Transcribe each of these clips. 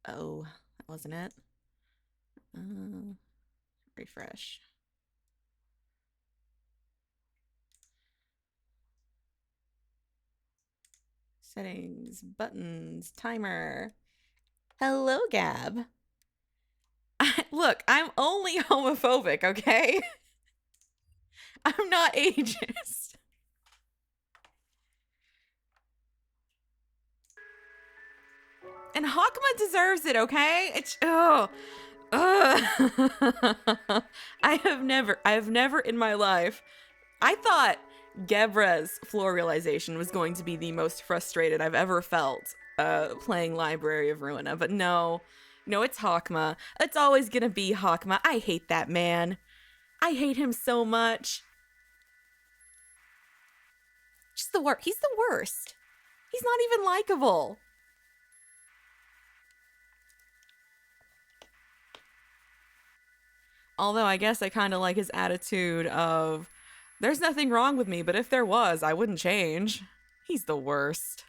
Oh, that wasn't it. Uh, refresh. Settings, buttons, timer. Hello, Gab. Look, I'm only homophobic, okay? I'm not ageist. And Hakma deserves it, okay? It's I have never in my life. I thought Gebra's floor realization was going to be the most frustrated I've ever felt playing Library of Ruina, but no, it's Hakma. It's always gonna be Hakma. I hate that man. I hate him so much. Just the worst. He's the worst. He's not even likable. Although I guess I kind of like his attitude of, there's nothing wrong with me, but if there was, I wouldn't change. He's the worst.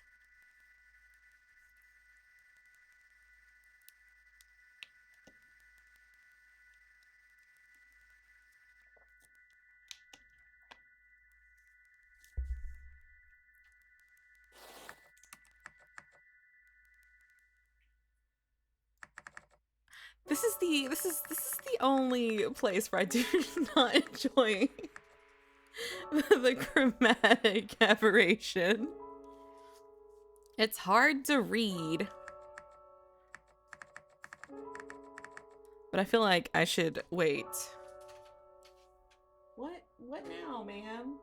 This is the only place where I do not enjoy the chromatic aberration. It's hard to read. But I feel like I should wait. What now, ma'am?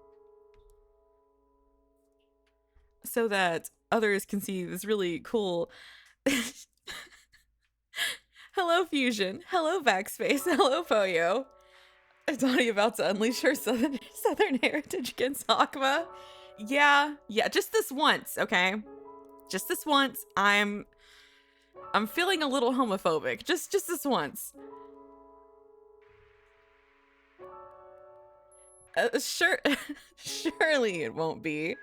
So that others can see this really cool. Hello, Fusion. Hello, Backspace. Hello, Poyo. Is Donnie about to unleash her southern heritage against Hakma? Yeah, just this once, okay? Just this once. I'm feeling a little homophobic. Just this once. Sure, surely it won't be.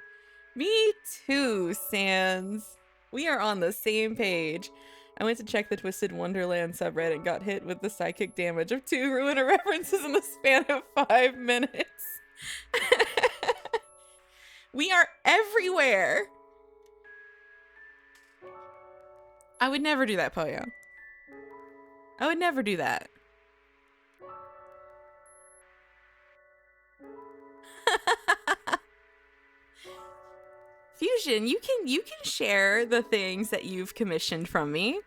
Me too, Sans. We are on the same page. I went to check the Twisted Wonderland subreddit and got hit with the psychic damage of 2 Ruina references in the span of 5 minutes. We are everywhere. I would never do that, Poyo. I would never do that. Fusion, you can share the things that you've commissioned from me.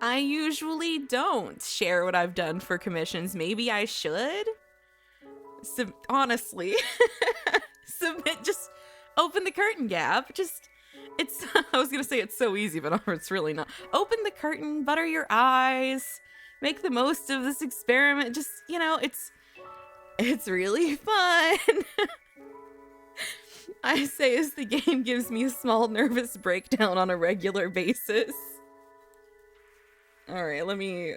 I usually don't share what I've done for commissions. Maybe I should. Honestly, submit. Just open the curtain, Gab. It's. I was gonna say it's so easy, but it's really not. Open the curtain, butter your eyes, make the most of this experiment. Just it's really fun. I say as the game gives me a small nervous breakdown on a regular basis. Alright, let me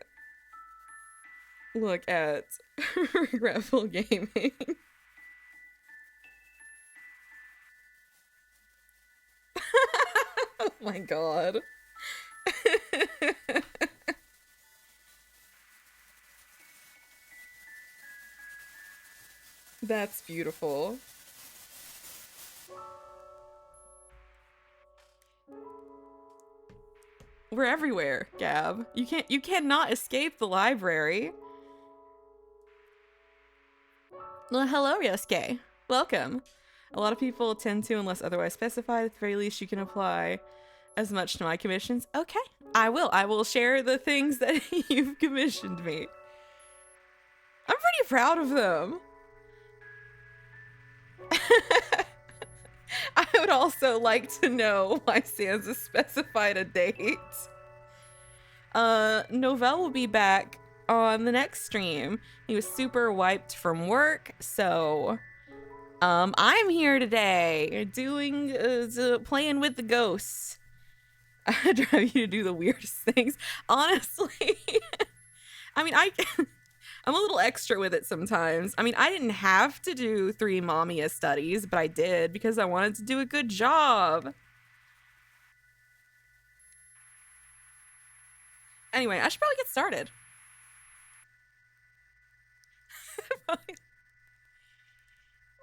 look at regretful gaming. Oh my god. That's beautiful. We're everywhere, Gab. You cannot escape the library. Well, hello, Yosuke. Welcome. A lot of people tend to, unless otherwise specified. At the very least, you can apply as much to my commissions. Okay, I will. I will share the things that you've commissioned me. I'm pretty proud of them. I would also like to know why Sansa specified a date. Novell will be back on the next stream. He was super wiped from work, so I'm here today doing playing with the ghosts. I drive you to do the weirdest things. Honestly, I mean, I'm a little extra with it sometimes. I mean, I didn't have to do 3 Mamiya studies, but I did because I wanted to do a good job. Anyway, I should probably get started.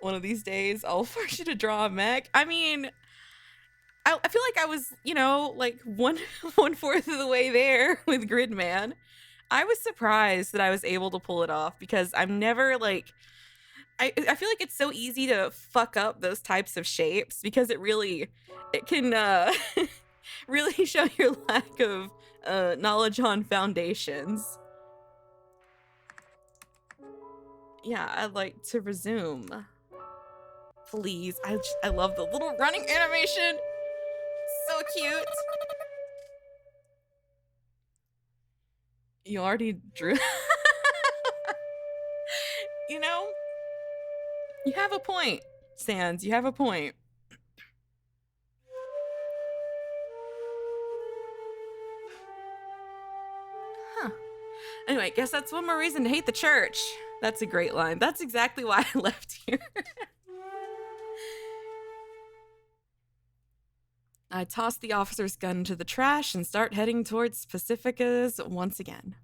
One of these days, I'll force you to draw a mech. I mean, I feel like I was, you know, like one fourth of the way there with Gridman. I was surprised that I was able to pull it off because I'm never like I feel like it's so easy to fuck up those types of shapes because it can really show your lack of knowledge on foundations. Yeah, I'd like to resume. Please. I love the little running animation. So cute. You already drew. You know, you have a point, Sans. You have a point. Huh. Anyway, guess that's one more reason to hate the church. That's a great line. That's exactly why I left here. I toss the officer's gun into the trash and start heading towards Pacifica's once again.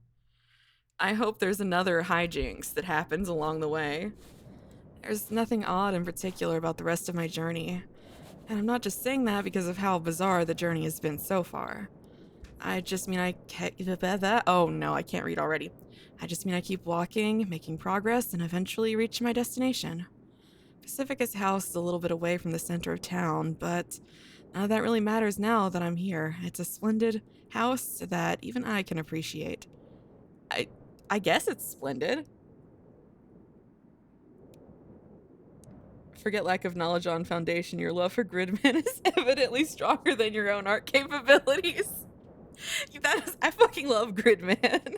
I hope there's another hijinks that happens along the way. There's nothing odd in particular about the rest of my journey. And I'm not just saying that because of how bizarre the journey has been so far. I just mean I can't. Oh no, I can't read already. I just mean I keep walking, making progress, and eventually reach my destination. Pacifica's house is a little bit away from the center of town, but none of that really matters now that I'm here. It's a splendid house that even I can appreciate. I guess it's splendid. Forget lack of knowledge on foundation. Your love for Gridman is evidently stronger than your own art capabilities. I fucking love Gridman.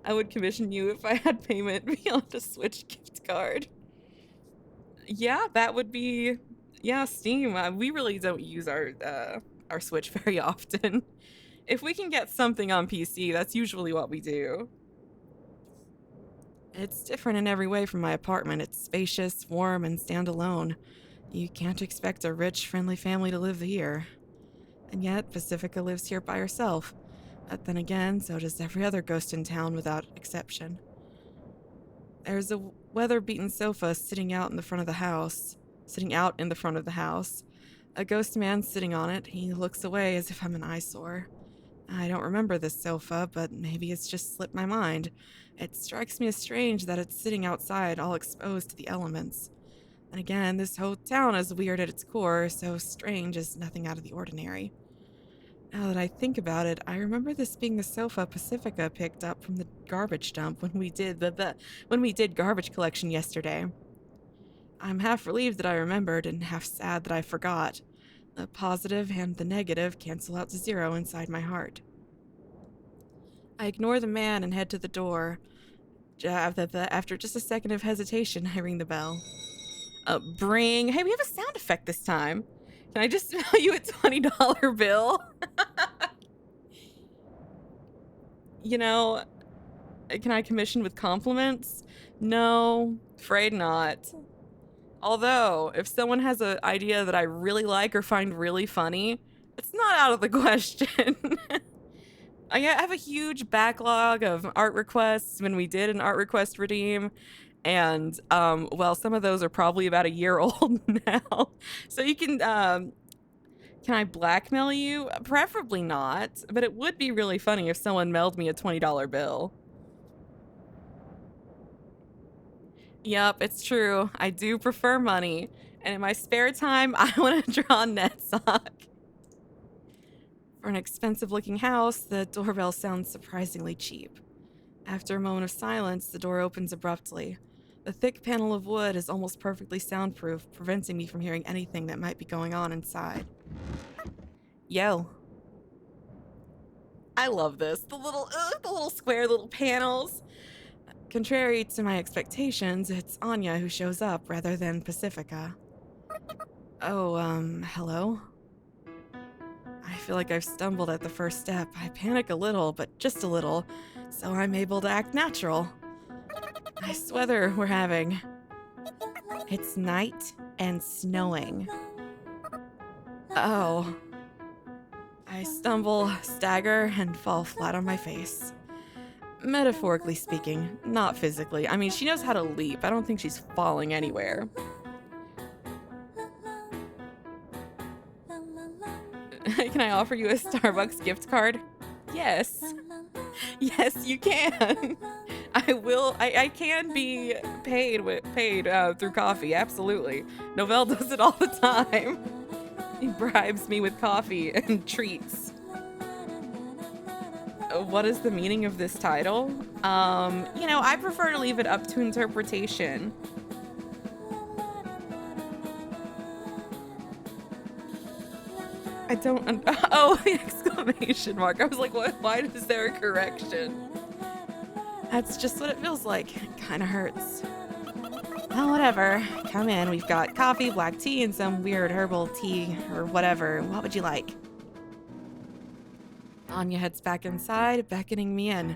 I would commission you if I had payment beyond a Switch gift card. Yeah, that would be... Yeah, Steam. We really don't use our Switch very often. If we can get something on PC, that's usually what we do. It's different in every way from my apartment. It's spacious, warm, and standalone. You can't expect a rich, friendly family to live here. And yet, Pacifica lives here by herself. But then again, so does every other ghost in town without exception. There's a weather-beaten sofa sitting out in the front of the house. A ghost man sitting on it. He looks away as if I'm an eyesore. I don't remember this sofa, but maybe it's just slipped my mind. It strikes me as strange that it's sitting outside, all exposed to the elements. And again, this whole town is weird at its core, so strange is nothing out of the ordinary. Now that I think about it, I remember this being the sofa Pacifica picked up from the garbage dump when we did garbage collection yesterday. I'm half relieved that I remembered and half sad that I forgot. The positive and the negative cancel out to zero inside my heart. I ignore the man and head to the door. After just a second of hesitation, I ring the bell. Bring. Hey, we have a sound effect this time. Can I just mail you a $20 bill? You know, can I commission with compliments? No, afraid not. Although, if someone has an idea that I really like or find really funny, it's not out of the question. I have a huge backlog of art requests when we did an art request redeem. And, well, some of those are probably about a year old now. So you can I blackmail you? Preferably not, but it would be really funny if someone mailed me a $20 bill. Yep, it's true. I do prefer money. And in my spare time, I want to draw Netsock. For an expensive-looking house, the doorbell sounds surprisingly cheap. After a moment of silence, the door opens abruptly. The thick panel of wood is almost perfectly soundproof, preventing me from hearing anything that might be going on inside. Yo. I love this. The little square little panels. Contrary to my expectations, it's Anya who shows up rather than Pacifica. Oh, hello? I feel like I've stumbled at the first step. I panic a little, but just a little, so I'm able to act natural. Nice weather we're having. It's night and snowing. Oh. I stumble, stagger, and fall flat on my face. Metaphorically speaking, not physically. I mean, she knows how to leap. I don't think she's falling anywhere. Can I offer you a Starbucks gift card? Yes. Yes, you can. I will. I can be paid through coffee. Absolutely. Novell does it all the time. He bribes me with coffee and treats. What is the meaning of this title? You know, I prefer to leave it up to interpretation. I don't. Oh, the exclamation mark. I was like, what? Why is there a correction? That's just what it feels like. It kind of hurts. Well, whatever. Come in. We've got coffee, black tea, and some weird herbal tea or whatever. What would you like? Anya heads back inside, beckoning me in.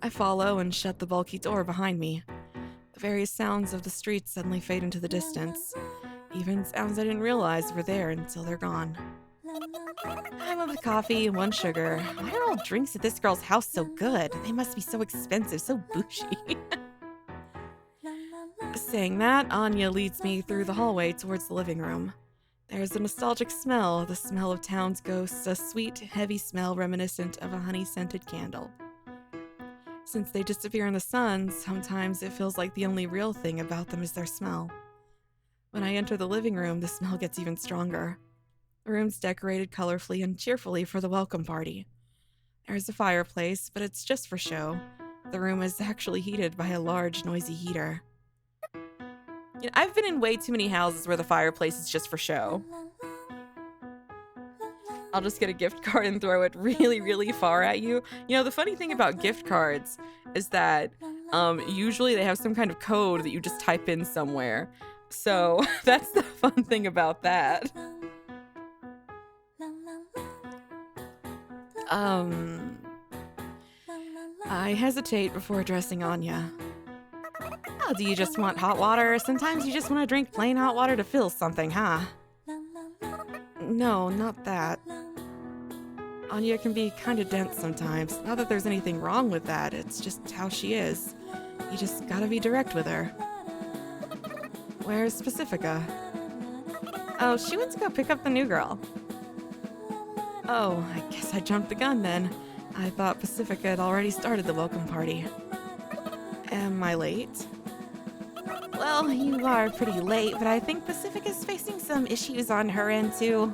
I follow and shut the bulky door behind me. The various sounds of the streets suddenly fade into the distance. Even sounds I didn't realize were there until they're gone. I went with coffee and 1 sugar. Why are all drinks at this girl's house so good? They must be so expensive, so bougie. Saying that, Anya leads me through the hallway towards the living room. There's a nostalgic smell, the smell of town's ghosts, a sweet, heavy smell reminiscent of a honey-scented candle. Since they disappear in the sun, sometimes it feels like the only real thing about them is their smell. When I enter the living room, the smell gets even stronger. The room's decorated colorfully and cheerfully for the welcome party. There's a fireplace, but it's just for show. The room is actually heated by a large, noisy heater. You know, I've been in way too many houses where the fireplace is just for show. I'll just get a gift card and throw it really, really far at you. You know, the funny thing about gift cards is that usually they have some kind of code that you just type in somewhere. So that's the fun thing about that. I hesitate before addressing Anya. Oh, do you just want hot water? Sometimes you just want to drink plain hot water to feel something, huh? No, not that. Anya can be kind of dense sometimes. Not that there's anything wrong with that, it's just how she is. You just gotta be direct with her. Where's Pacifica? Oh, she went to go pick up the new girl. Oh, I guess I jumped the gun then. I thought Pacifica had already started the welcome party. Am I late? Well, you are pretty late, but I think Pacifica's facing some issues on her end too.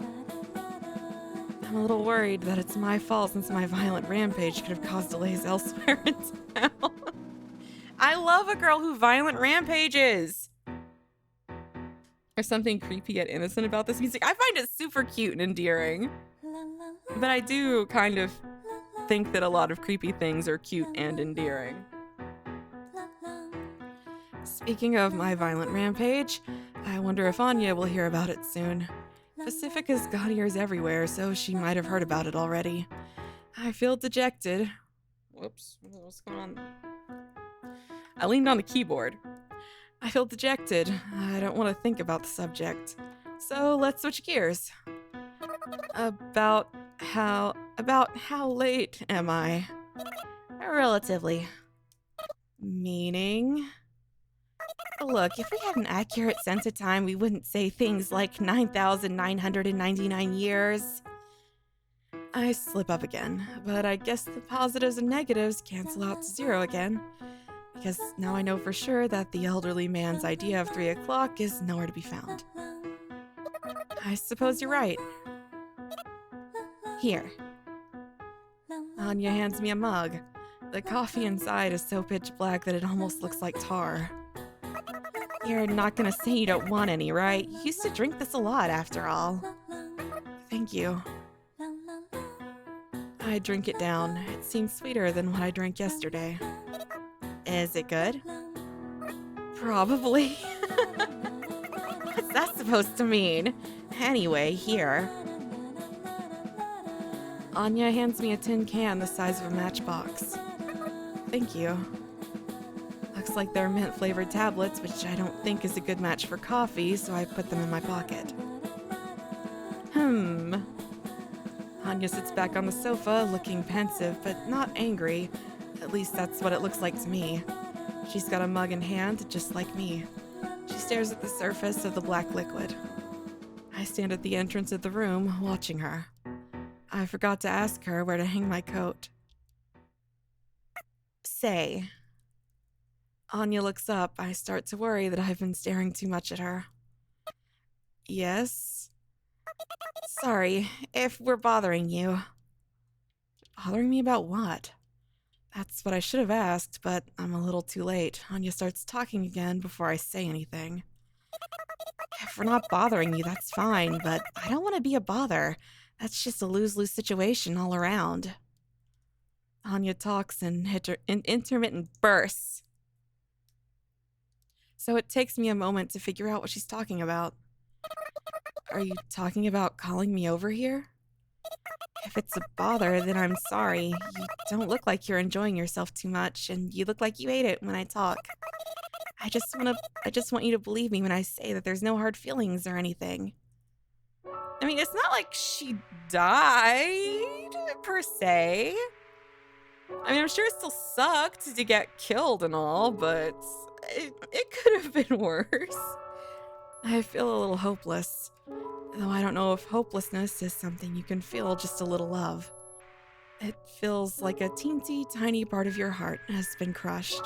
I'm a little worried that it's my fault since my violent rampage could have caused delays elsewhere in town. I love a girl who violent rampages! There's something creepy yet innocent about this music. I find it super cute and endearing. But I do kind of think that a lot of creepy things are cute and endearing. Speaking of my violent rampage, I wonder if Anya will hear about it soon. Pacifica's got ears everywhere, so she might have heard about it already. I feel dejected. Whoops, what's going on? I leaned on the keyboard. I feel dejected. I don't want to think about the subject. So let's switch gears. About how late am I? Relatively. Meaning? Look, if we had an accurate sense of time, we wouldn't say things like 9,999 years. I slip up again, but I guess the positives and negatives cancel out to 0 again. Because now I know for sure that the elderly man's idea of 3 o'clock is nowhere to be found. I suppose you're right. Here. Anya hands me a mug. The coffee inside is so pitch black that it almost looks like tar. You're not gonna say you don't want any, right? You used to drink this a lot, after all. Thank you. I drink it down. It seems sweeter than what I drank yesterday. Is it good? Probably. What's that supposed to mean? Anyway, here. Anya hands me a tin can the size of a matchbox. Thank you. Looks like they're mint-flavored tablets, which I don't think is a good match for Anya sits back on the sofa, looking pensive, but not angry. At least that's what it looks like to me. She's got a mug in hand, just like me. She stares at the surface of the black liquid. I stand at the entrance of the room, watching her. I forgot to ask her where to hang my coat. Say. Anya looks up. I start to worry that I've been staring too much at her. Yes? Sorry, if we're bothering you. Bothering me about what? That's what I should have asked, but I'm a little too late. Anya starts talking again before I say anything. If we're not bothering you, that's fine, but I don't want to be a bother. That's just a lose-lose situation all around. Anya talks in intermittent bursts. So it takes me a moment to figure out what she's talking about. Are you talking about calling me over here? If it's a bother, then I'm sorry. You don't look like you're enjoying yourself too much, and you look like you hate it when I talk. I just want you to believe me when I say that there's no hard feelings or anything. I mean, it's not like she died, per se. I mean, I'm sure it still sucked to get killed and all, but it could have been worse. I feel a little hopeless, though I don't know if hopelessness is something you can feel just a little of. It feels like a teensy tiny part of your heart has been crushed.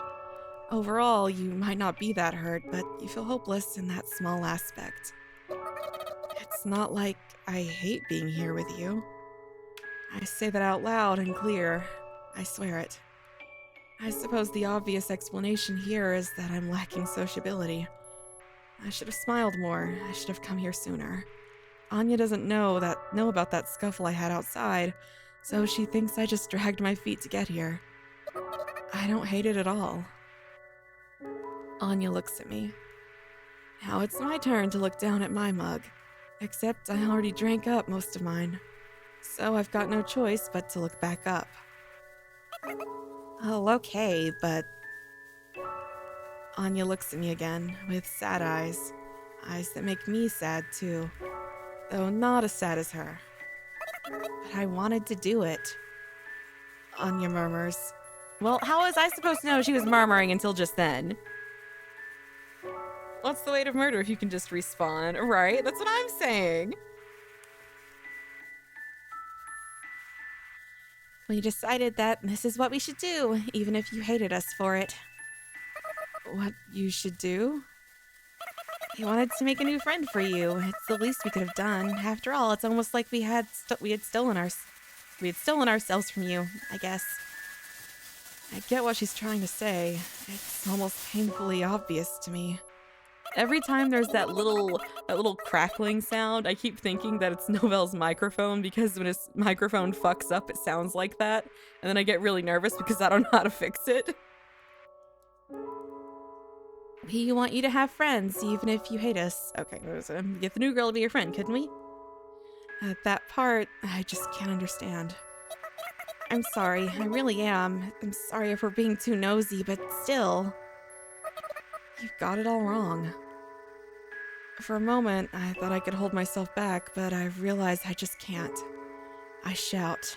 Overall, you might not be that hurt, but you feel hopeless in that small aspect. It's not like I hate being here with you. I say that out loud and clear. I swear it. I suppose the obvious explanation here is that I'm lacking sociability. I should have smiled more. I should have come here sooner. Anya doesn't know about that scuffle I had outside, so she thinks I just dragged my feet to get here. I don't hate it at all. Anya looks at me. Now it's my turn to look down at my mug, except I already drank up most of mine, so I've got no choice but to look back up. Oh, okay, but... Anya looks at me again, with sad eyes. Eyes that make me sad, too. Though not as sad as her. But I wanted to do it. Anya murmurs. Well, how was I supposed to know she was murmuring until just then? What's the way to murder if you can just respawn, right? That's what I'm saying. We decided that this is what we should do, even if you hated us for it. What you should do? We wanted to make a new friend for you. It's the least we could have done. After all, it's almost like we had stolen ourselves from you, I guess. I get what she's trying to say. It's almost painfully obvious to me. Every time there's that little crackling sound, I keep thinking that it's Novelle's microphone, because when his microphone fucks up, it sounds like that. And then I get really nervous because I don't know how to fix it. We want you to have friends, even if you hate us. Okay, get the new girl to be your friend, couldn't we? That part, I just can't understand. I'm sorry, I really am. I'm sorry if we're being too nosy, but still. You've got it all wrong. For a moment, I thought I could hold myself back, but I realized I just can't. I shout.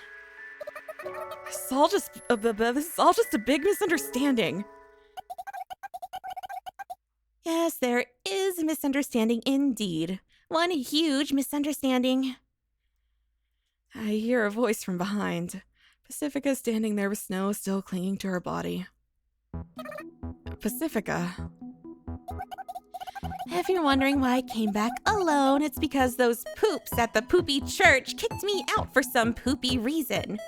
This is all just a big misunderstanding. Yes, there is a misunderstanding indeed. One huge misunderstanding. I hear a voice from behind. Pacifica standing there with snow still clinging to her body. Pacifica. If you're wondering why I came back alone, it's because those poops at the poopy church kicked me out for some poopy reason.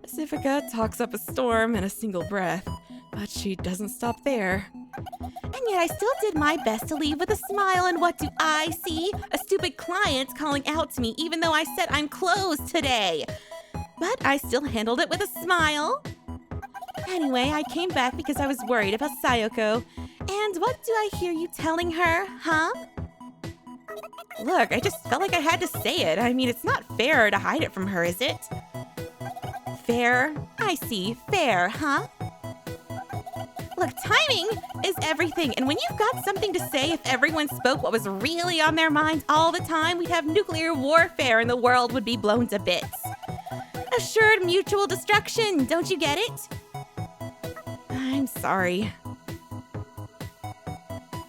Pacifica talks up a storm in a single breath, but she doesn't stop there. And yet I still did my best to leave with a smile, and what do I see? A stupid client calling out to me even though I said I'm closed today. But I still handled it with a smile. Anyway, I came back because I was worried about Sayoko. And what do I hear you telling her, huh? Look, I just felt like I had to say it. I mean, it's not fair to hide it from her, is it? Fair? I see. Fair, huh? Look, timing is everything, and when you've got something to say, if everyone spoke what was really on their minds all the time, we'd have nuclear warfare and the world would be blown to bits. Assured mutual destruction, don't you get it? I'm sorry.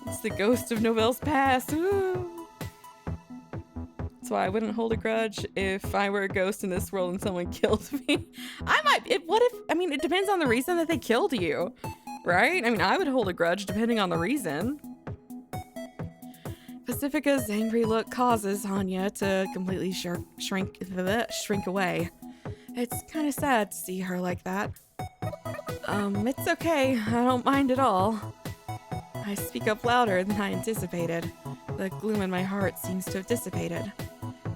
It's the ghost of Novelle's past. Ooh. That's why I wouldn't hold a grudge if I were a ghost in this world and someone killed me. It depends on the reason that they killed you, right? I mean, I would hold a grudge depending on the reason. Pacifica's angry look causes Anya to completely shrink away. It's kind of sad to see her like that. It's okay. I don't mind at all. I speak up louder than I anticipated. The gloom in my heart seems to have dissipated.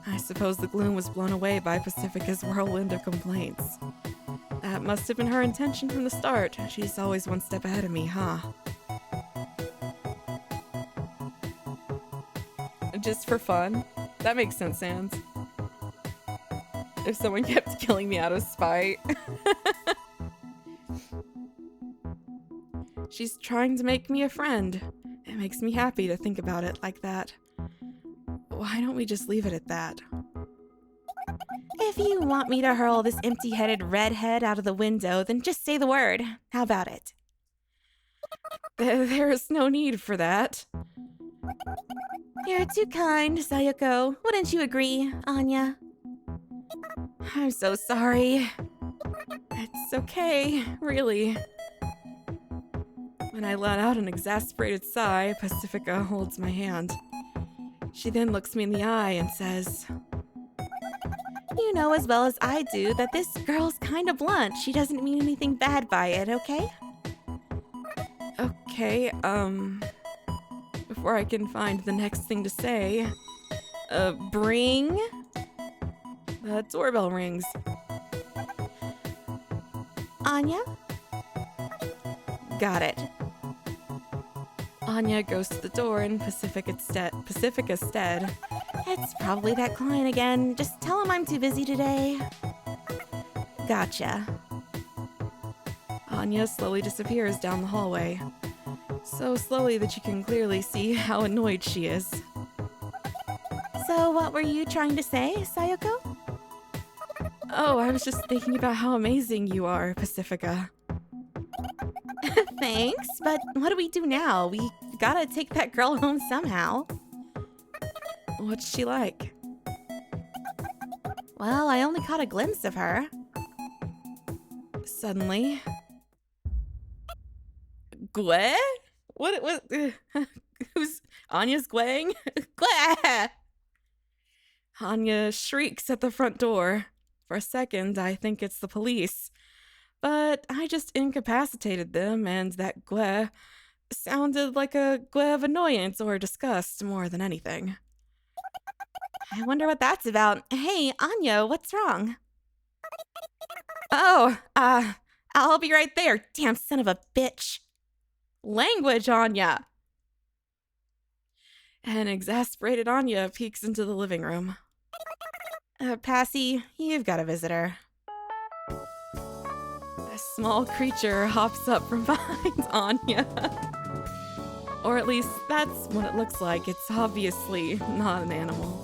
I suppose the gloom was blown away by Pacifica's whirlwind of complaints. That must have been her intention from the start. She's always one step ahead of me, huh? Just for fun? That makes sense, Sans. If someone kept killing me out of spite. She's trying to make me a friend. It makes me happy to think about it like that. Why don't we just leave it at that? If you want me to hurl this empty-headed redhead out of the window, then just say the word. How about it? There's no need for that. You're too kind, Sayoko. Wouldn't you agree, Anya? I'm so sorry. It's okay, really. When I let out an exasperated sigh, Pacifica holds my hand. She then looks me in the eye and says, "You know as well as I do that this girl's kind of blunt. She doesn't mean anything bad by it, okay?" Okay, before I can find the next thing to say, bring... The doorbell rings. Anya? Got it. Anya goes to the door in Pacifica's stead. It's probably that client again. Just tell him I'm too busy today. Gotcha. Anya slowly disappears down the hallway. So slowly that you can clearly see how annoyed she is. So what were you trying to say, Sayoko? Oh, I was just thinking about how amazing you are, Pacifica. Thanks, but what do we do now? We gotta take that girl home somehow. What's she like? Well, I only caught a glimpse of her. Suddenly... Gue? What, who's Anya's Guang? Gue! Anya shrieks at the front door. For a second, I think it's the police. But I just incapacitated them, and that gue sounded like a gue of annoyance or disgust more than anything. I wonder what that's about. Hey, Anya, what's wrong? Oh, I'll be right there, damn son of a bitch. Language, Anya! An exasperated Anya peeks into the living room. Passy, you've got a visitor. A small creature hops up from behind Anya. Or at least that's what it looks like. It's obviously not an animal.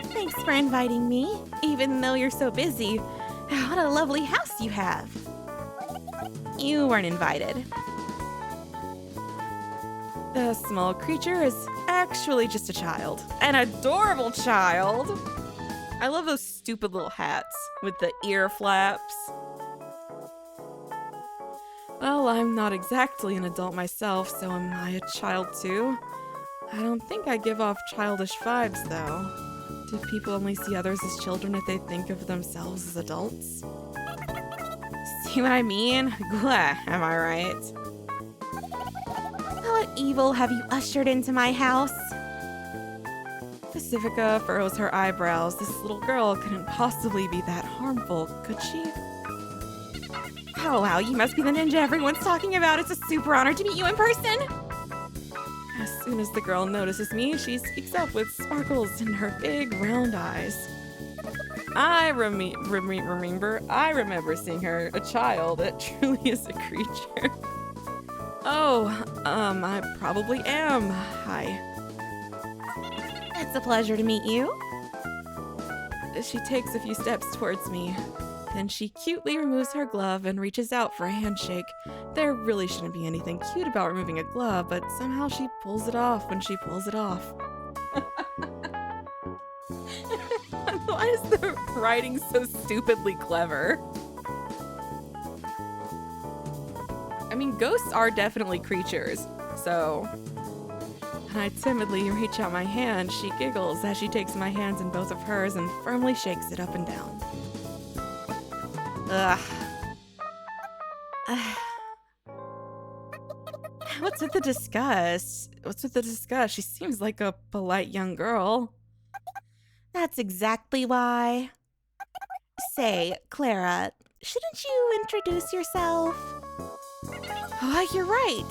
Thanks for inviting me, even though you're so busy. What a lovely house you have. You weren't invited. The small creature is actually just a child. An adorable child! I love those stupid little hats with the ear flaps. Well, I'm not exactly an adult myself, so am I a child too? I don't think I give off childish vibes, though. Do people only see others as children if they think of themselves as adults? See what I mean? Blah, am I right? What evil have you ushered into my house? Pacifica furrows her eyebrows. This little girl couldn't possibly be that harmful, could she? Oh wow, you must be the ninja everyone's talking about. It's a super honor to meet you in person. As soon as the girl notices me, she speaks up with sparkles in her big round eyes. I remember seeing her, a child. It truly is a creature. Oh, I probably am. Hi. It's a pleasure to meet you. She takes a few steps towards me. Then she cutely removes her glove and reaches out for a handshake. There really shouldn't be anything cute about removing a glove, but somehow she pulls it off when she pulls it off. Why is the writing so stupidly clever? I mean, ghosts are definitely creatures, so... When I timidly reach out my hand, she giggles as she takes my hands in both of hers and firmly shakes it up and down. Ugh. What's with the disgust? She seems like a polite young girl. That's exactly why. Say, Clara, shouldn't you introduce yourself? Oh, you're right.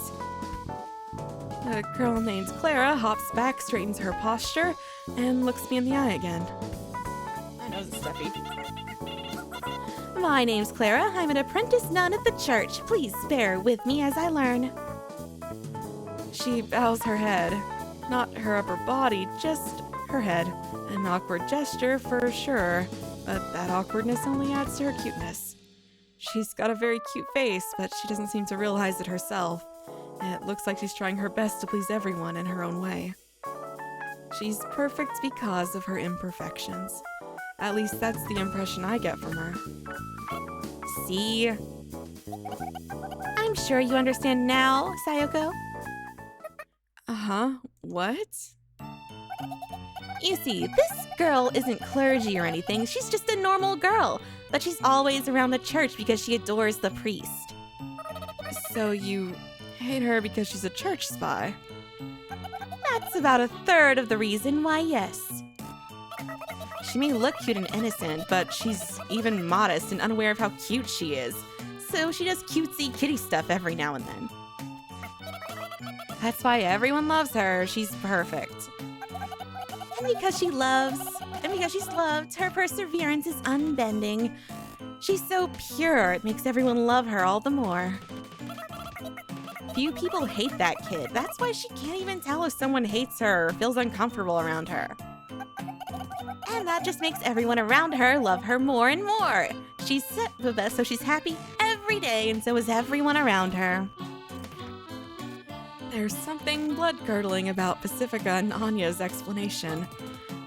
A girl named Clara hops back, straightens her posture, and looks me in the eye again. My nose is stuffy. My name's Clara. I'm an apprentice nun at the church. Please bear with me as I learn. She bows her head. Not her upper body, just her head. An awkward gesture for sure, but that awkwardness only adds to her cuteness. She's got a very cute face, but she doesn't seem to realize it herself. It looks like she's trying her best to please everyone in her own way. She's perfect because of her imperfections. At least that's the impression I get from her. See? I'm sure you understand now, Sayoko. Uh-huh. What? You see, this girl isn't clergy or anything. She's just a normal girl. But she's always around the church because she adores the priest. So you hate her because she's a church spy? That's about a third of the reason why, yes. She may look cute and innocent, but she's even modest and unaware of how cute she is. So she does cutesy kitty stuff every now and then. That's why everyone loves her. She's perfect. And because she's loved, her perseverance is unbending. She's so pure, it makes everyone love her all the more. Few people hate that kid. That's why she can't even tell if someone hates her or feels uncomfortable around her. And that just makes everyone around her love her more and more. So she's happy every day, and so is everyone around her. There's something blood-curdling about Pacifica and Anya's explanation.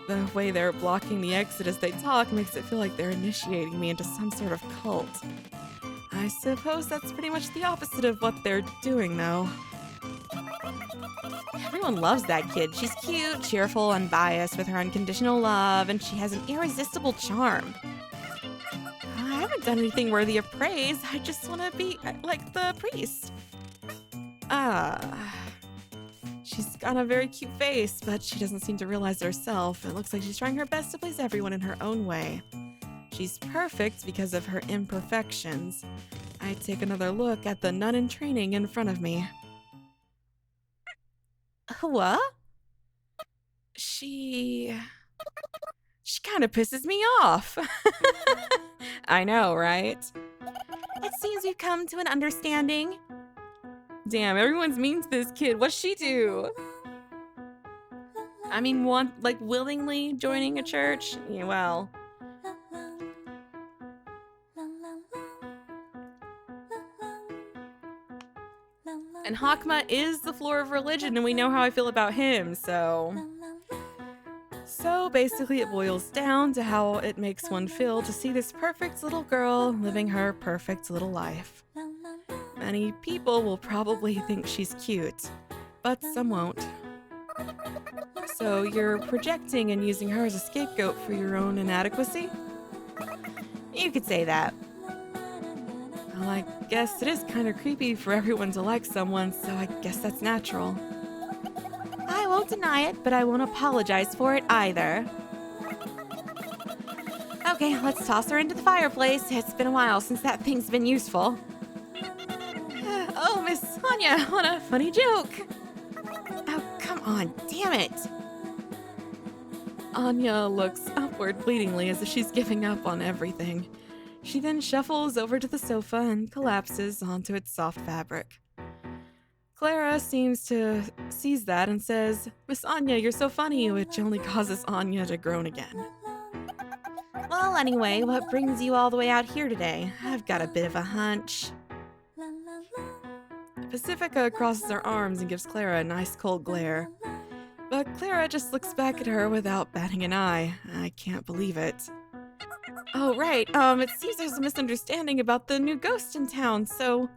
The way they're blocking the exit as they talk makes it feel like they're initiating me into some sort of cult. I suppose that's pretty much the opposite of what they're doing, though. Everyone loves that kid. She's cute, cheerful, unbiased with her unconditional love, and she has an irresistible charm. I haven't done anything worthy of praise. I just want to be like the priest. She's got a very cute face, but she doesn't seem to realize it herself. It looks like she's trying her best to please everyone in her own way. She's perfect because of her imperfections. I take another look at the nun in training in front of me. What? She kind of pisses me off. I know, right? It seems we've come to an understanding. Damn, everyone's mean to this kid. What'd she do? I mean, willingly joining a church? Yeah, well. And Hakma is the floor of religion, and we know how I feel about him, so... So basically it boils down to how it makes one feel to see this perfect little girl living her perfect little life. Many people will probably think she's cute, but some won't. So you're projecting and using her as a scapegoat for your own inadequacy? You could say that. Well, I guess it is kind of creepy for everyone to like someone, so I guess that's natural. I won't deny it, but I won't apologize for it either. Okay, let's toss her into the fireplace. It's been a while since that thing's been useful. Oh, Miss Anya, what a funny joke. Oh, come on, damn it. Anya looks up upward pleadingly as if she's giving up on everything. She then shuffles over to the sofa and collapses onto its soft fabric. Clara seems to seize that and says, "Miss Anya, you're so funny," which only causes Anya to groan again. Well, anyway, what brings you all the way out here today? I've got a bit of a hunch. Pacifica crosses her arms and gives Clara a nice cold glare. But Clara just looks back at her without batting an eye. I can't believe it. Oh, right. It seems there's a misunderstanding about the new ghost in town, so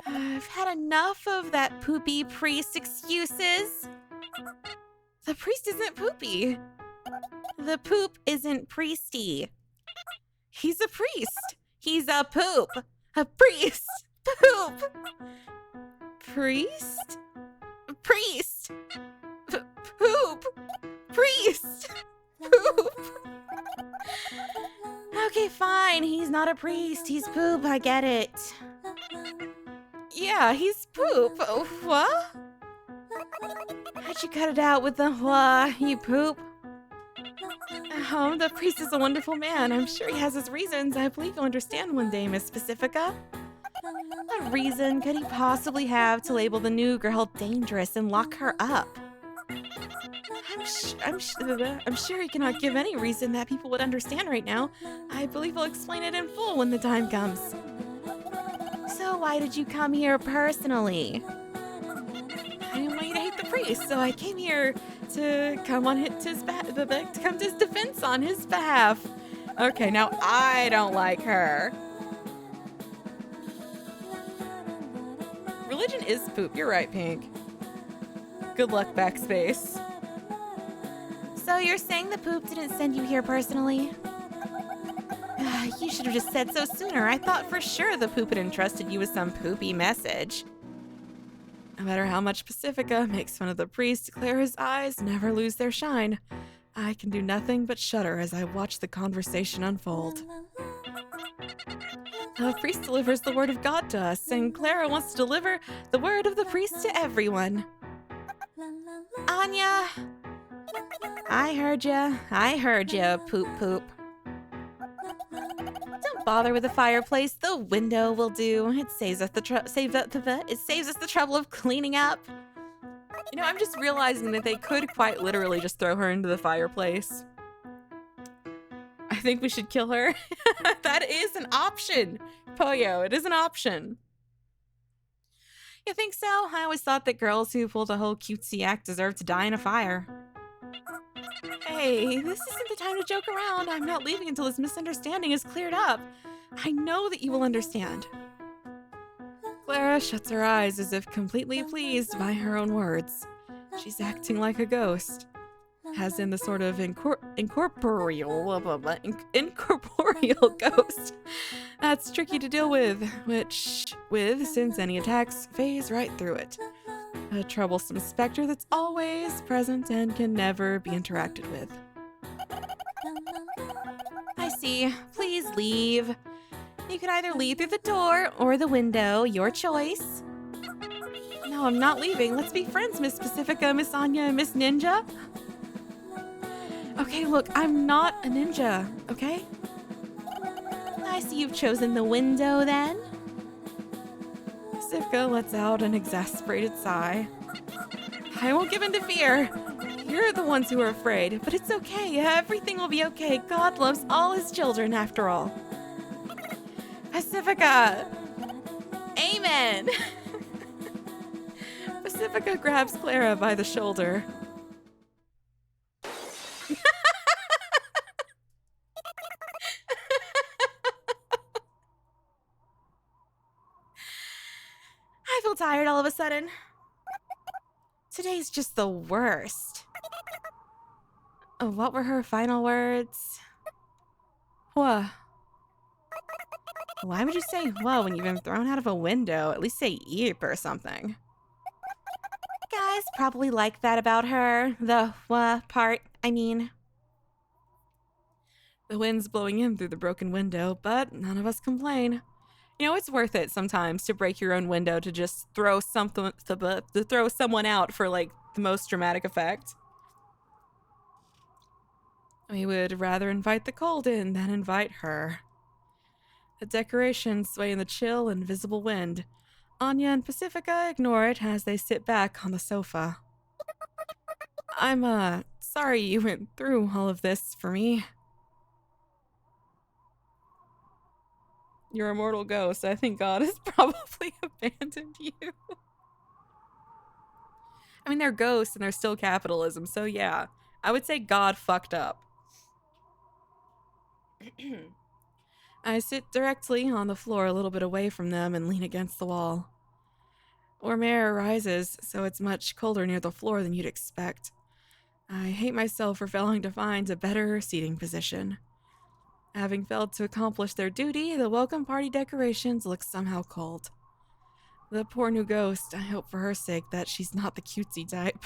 I've had enough of that poopy priest excuses. the priest isn't poopy. The poop isn't priesty. He's a priest. He's a poop. A priest. Poop. Priest? Priest. Poop. Priest. Poop. Okay, fine. He's not a priest. He's poop. I get it. Yeah, he's poop. Oh, what? How'd you cut it out with the wha, you poop? The priest is a wonderful man. I'm sure he has his reasons. I believe you'll understand one day, Miss Pacifica. What reason could he possibly have to label the new girl dangerous and lock her up? I'm sure he cannot give any reason that people would understand right now. I believe he'll explain it in full when the time comes. So why did you come here personally? I didn't want you to hate the priest, so I came here to come on to come to his defense on his behalf. Okay, now I don't like her. Religion is poop. You're right, Pink. Good luck, backspace. So you're saying the poop didn't send you here personally? You should have just said so sooner. I thought for sure the poop had entrusted you with some poopy message. No matter how much Pacifica makes fun of the priest, Clara's eyes never lose their shine. I can do nothing but shudder as I watch the conversation unfold. The priest delivers the word of God to us, and Clara wants to deliver the word of the priest to everyone. Anya! I heard ya, poop poop. Don't bother with the fireplace. The window will do. It saves us the trouble of cleaning up. You know, I'm just realizing that they could quite literally just throw her into the fireplace. I think we should kill her. That is an option, Poyo. It is an option. You think so? I always thought that girls who pulled a whole cutesy act deserved to die in a fire. Hey, this isn't the time to joke around. I'm not leaving until this misunderstanding is cleared up. I know that you will understand. Clara shuts her eyes as if completely pleased by her own words. She's acting like a ghost, as in the sort of incorporeal ghost that's tricky to deal with, since any attacks phase right through it. A troublesome specter that's always present and can never be interacted with. I see. Please leave. You could either leave through the door or the window, your choice. No, I'm not leaving. Let's be friends, Miss Pacifica, Miss Anya, and Miss Ninja. Okay, look, I'm not a ninja, okay? I see you've chosen the window then. Pacifica lets out an exasperated sigh. I won't give in to fear. You're the ones who are afraid, but it's okay. Everything will be okay. God loves all his children after all. Pacifica! Amen! Pacifica grabs Clara by the shoulder. I feel tired all of a sudden. Today's just the worst. What were her final words? What? Why would you say whoa when you've been thrown out of a window? At least say eep or something. Guys probably like that about her. The wha part, I mean. The wind's blowing in through the broken window, but none of us complain. You know, it's worth it sometimes to break your own window to just throw someone out for like the most dramatic effect. We would rather invite the cold in than invite her. The decorations sway in the chill, invisible wind. Anya and Pacifica ignore it as they sit back on the sofa. I'm sorry you went through all of this for me. You're a mortal ghost. I think God has probably abandoned you. I mean, they're ghosts and they're still capitalism, so yeah. I would say God fucked up. I sit directly on the floor a little bit away from them and lean against the wall. Warm air rises, so it's much colder near the floor than you'd expect. I hate myself for failing to find a better seating position. Having failed to accomplish their duty, the welcome party decorations look somehow cold. The poor new ghost, I hope for her sake that she's not the cutesy type.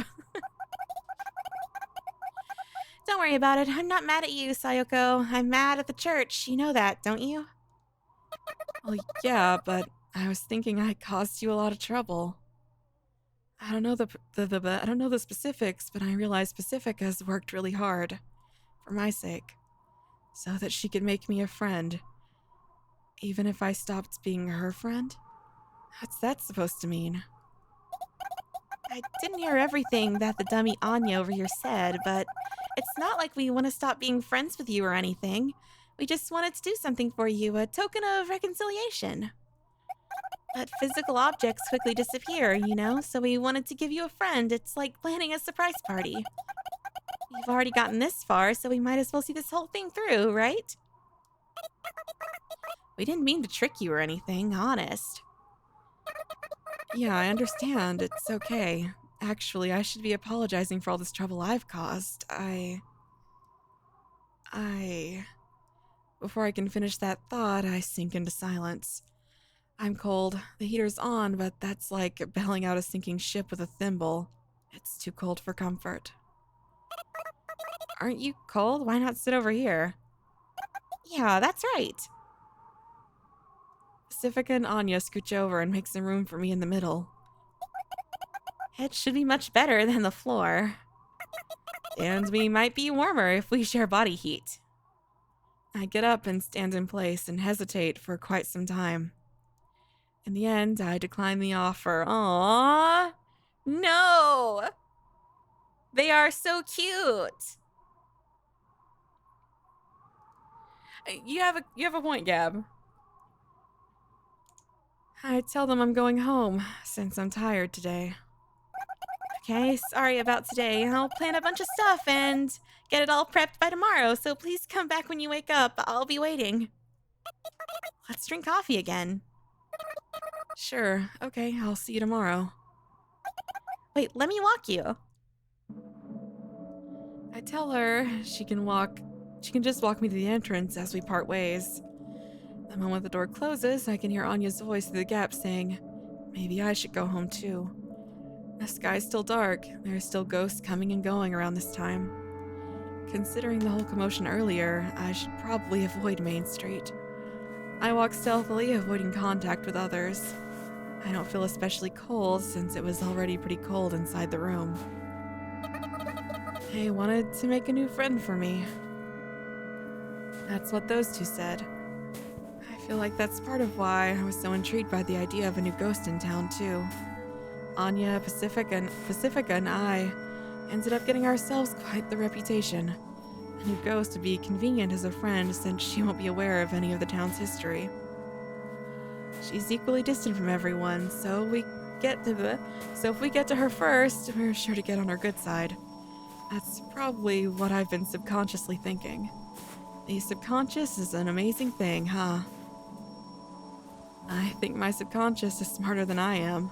Don't worry about it. I'm not mad at you, Sayoko. I'm mad at the church. You know that, don't you? Well, yeah, but I was thinking I caused you a lot of trouble. I don't know I don't know the specifics, but I realize Pacifica's worked really hard for my sake, so that she could make me a friend. Even if I stopped being her friend? What's that supposed to mean? I didn't hear everything that the dummy Anya over here said, but it's not like we want to stop being friends with you or anything. We just wanted to do something for you, a token of reconciliation. But physical objects quickly disappear, you know, so we wanted to give you a friend. It's like planning a surprise party. We've already gotten this far, so we might as well see this whole thing through, right? We didn't mean to trick you or anything, honest. Yeah, I understand. It's okay. Actually, I should be apologizing for all this trouble I've caused. Before I can finish that thought, I sink into silence. I'm cold. The heater's on, but that's like bailing out a sinking ship with a thimble. It's too cold for comfort. Aren't you cold? Why not sit over here? Yeah, that's right. Pacifica and Anya scooch over and make some room for me in the middle. It should be much better than the floor. And we might be warmer if we share body heat. I get up and stand in place and hesitate for quite some time. In the end, I decline the offer. Aww. No! They are so cute. You have a point, Gab. I tell them I'm going home since I'm tired today. Okay, sorry about today. I'll plan a bunch of stuff and get it all prepped by tomorrow, so please come back when you wake up. I'll be waiting. Let's drink coffee again. Sure. Okay, I'll see you tomorrow. Wait, let me walk you. I tell her she can just walk me to the entrance as we part ways. The moment the door closes, I can hear Anya's voice through the gap saying, maybe I should go home too. The sky's still dark. There are still ghosts coming and going around this time. Considering the whole commotion earlier, I should probably avoid Main Street. I walk stealthily, avoiding contact with others. I don't feel especially cold since it was already pretty cold inside the room. They wanted to make a new friend for me. That's what those two said. I feel like that's part of why I was so intrigued by the idea of a new ghost in town, too. Anya, Pacifica, and I ended up getting ourselves quite the reputation. A new ghost would be convenient as a friend since she won't be aware of any of the town's history. She's equally distant from everyone, so if we get to her first, we're sure to get on her good side. That's probably what I've been subconsciously thinking. The subconscious is an amazing thing, huh? I think my subconscious is smarter than I am.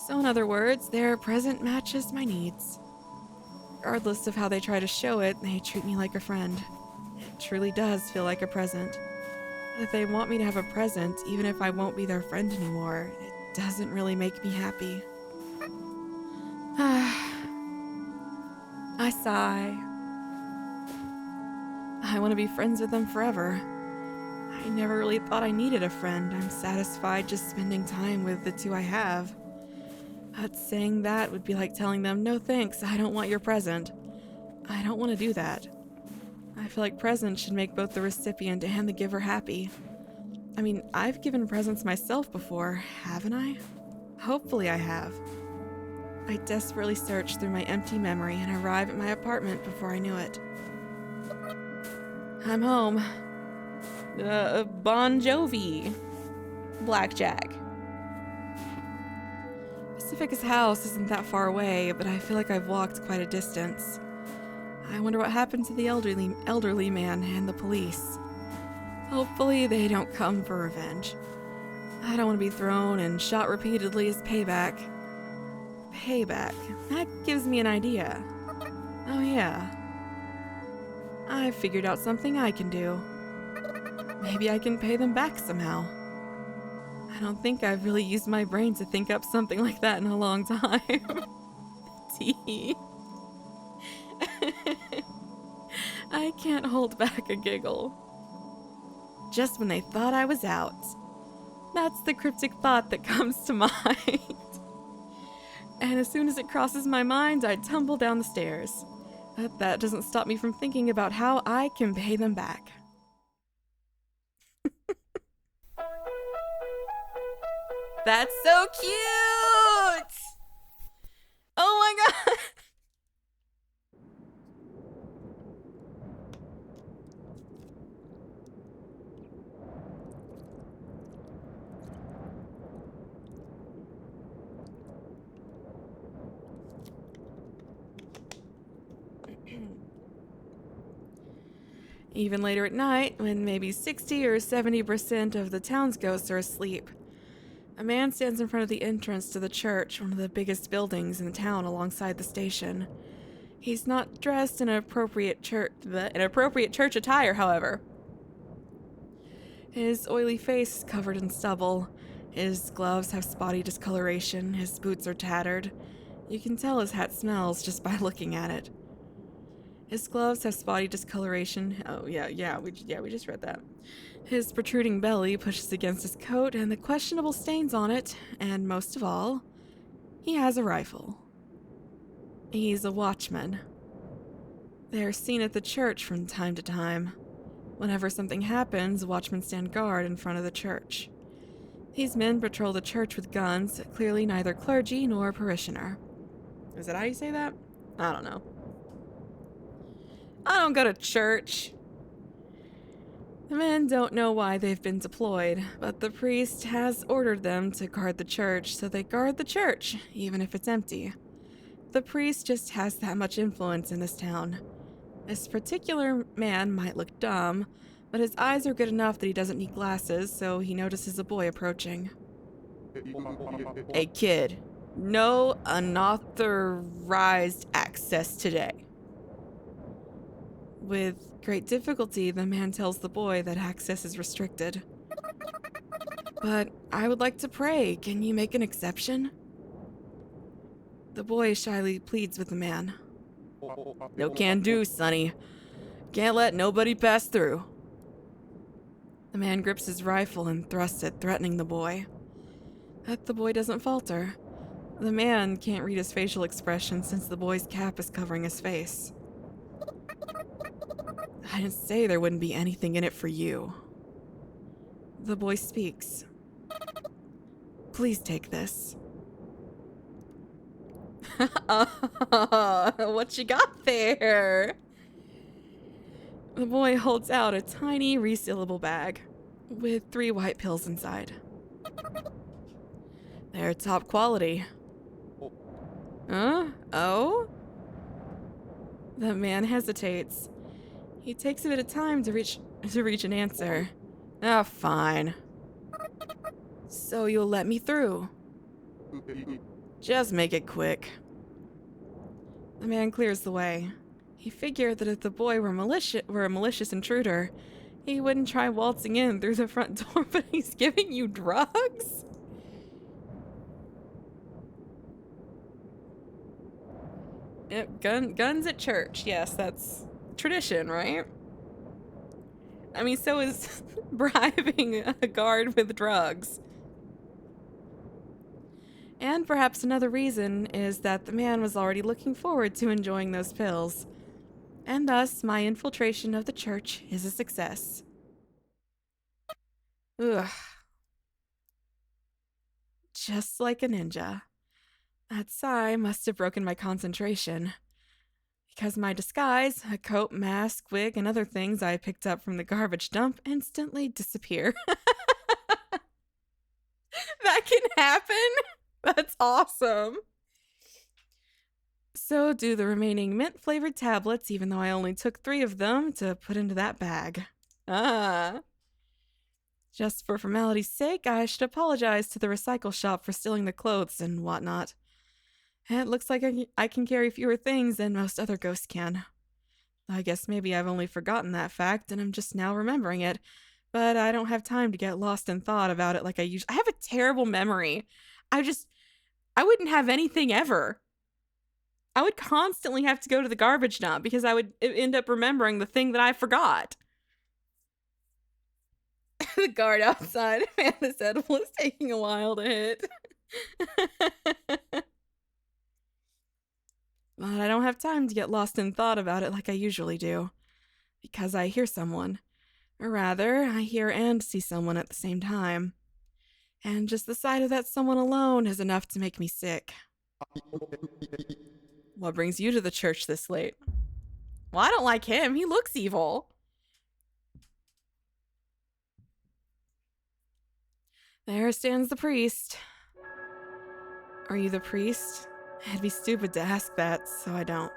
So in other words, their present matches my needs. Regardless of how they try to show it, they treat me like a friend. It truly does feel like a present. If they want me to have a present, even if I won't be their friend anymore, it doesn't really make me happy. I sigh. I want to be friends with them forever. I never really thought I needed a friend. I'm satisfied just spending time with the two I have. But saying that would be like telling them, no thanks, I don't want your present. I don't want to do that. I feel like presents should make both the recipient and the giver happy. I mean, I've given presents myself before, haven't I? Hopefully I have. I desperately search through my empty memory and arrive at my apartment before I knew it. I'm home. Bon Jovi. Blackjack. Pacifica's house isn't that far away, but I feel like I've walked quite a distance. I wonder what happened to the elderly man and the police. Hopefully they don't come for revenge. I don't want to be thrown and shot repeatedly as payback. Payback. That gives me an idea. Oh yeah. I figured out something I can do. Maybe I can pay them back somehow. I don't think I've really used my brain to think up something like that in a long time. Tea. I can't hold back a giggle. Just when they thought I was out. That's the cryptic thought that comes to mind. And as soon as it crosses my mind, I tumble down the stairs. But that doesn't stop me from thinking about how I can pay them back. That's so cute! Oh my god! Even later at night, when maybe 60 or 70% of the town's ghosts are asleep, a man stands in front of the entrance to the church, one of the biggest buildings in the town alongside the station. He's not dressed in appropriate church attire, however. His oily face is covered in stubble. His gloves have spotty discoloration. His boots are tattered. You can tell his hat smells just by looking at it. His gloves have spotty discoloration. Oh, yeah, we just read that. His protruding belly pushes against his coat and the questionable stains on it, and most of all, he has a rifle. He's a watchman. They're seen at the church from time to time. Whenever something happens, watchmen stand guard in front of the church. These men patrol the church with guns, clearly neither clergy nor parishioner. Is that how you say that? I don't know. I don't go to church. The men don't know why they've been deployed, but the priest has ordered them to guard the church, so they guard the church, even if it's empty. The priest just has that much influence in this town. This particular man might look dumb, but his eyes are good enough that he doesn't need glasses, so he notices a boy approaching. Hey kid, no unauthorized access today. With great difficulty, the man tells the boy that access is restricted. But I would like to pray. Can you make an exception? The boy shyly pleads with the man. No can do, sonny. Can't let nobody pass through. The man grips his rifle and thrusts it, threatening the boy. But the boy doesn't falter. The man can't read his facial expression since the boy's cap is covering his face. I didn't say there wouldn't be anything in it for you. The boy speaks. Please take this. What you got there? The boy holds out a tiny resealable bag with 3 white pills inside. They're top quality. Huh? Oh? The man hesitates. He takes a bit of time to reach an answer. Ah, fine. So you'll let me through? Just make it quick. The man clears the way. He figured that if the boy were a malicious intruder, he wouldn't try waltzing in through the front door, but he's giving you drugs? Yep, guns at church. Yes, that's tradition, right? I mean, so is bribing a guard with drugs. And perhaps another reason is that the man was already looking forward to enjoying those pills. And thus, my infiltration of the church is a success. Ugh. Just like a ninja. That sigh must have broken my concentration. Because my disguise, a coat, mask, wig, and other things I picked up from the garbage dump instantly disappear. That can happen? That's awesome. So do the remaining mint-flavored tablets, even though I only took 3 of them to put into that bag. Just for formality's sake, I should apologize to the recycle shop for stealing the clothes and whatnot. It looks like I can carry fewer things than most other ghosts can. I guess maybe I've only forgotten that fact and I'm just now remembering it, but I don't have time to get lost in thought about it like I usually. I have a terrible memory. I wouldn't have anything ever. I would constantly have to go to the garbage dump because I would end up remembering the thing that I forgot. The guard outside, man, this edible is taking a while to hit. But I don't have time to get lost in thought about it like I usually do. Because I hear someone. Or rather, I hear and see someone at the same time. And just the sight of that someone alone is enough to make me sick. What brings you to the church this late? Well, I don't like him. He looks evil. There stands the priest. Are you the priest? It'd be stupid to ask that, so I don't.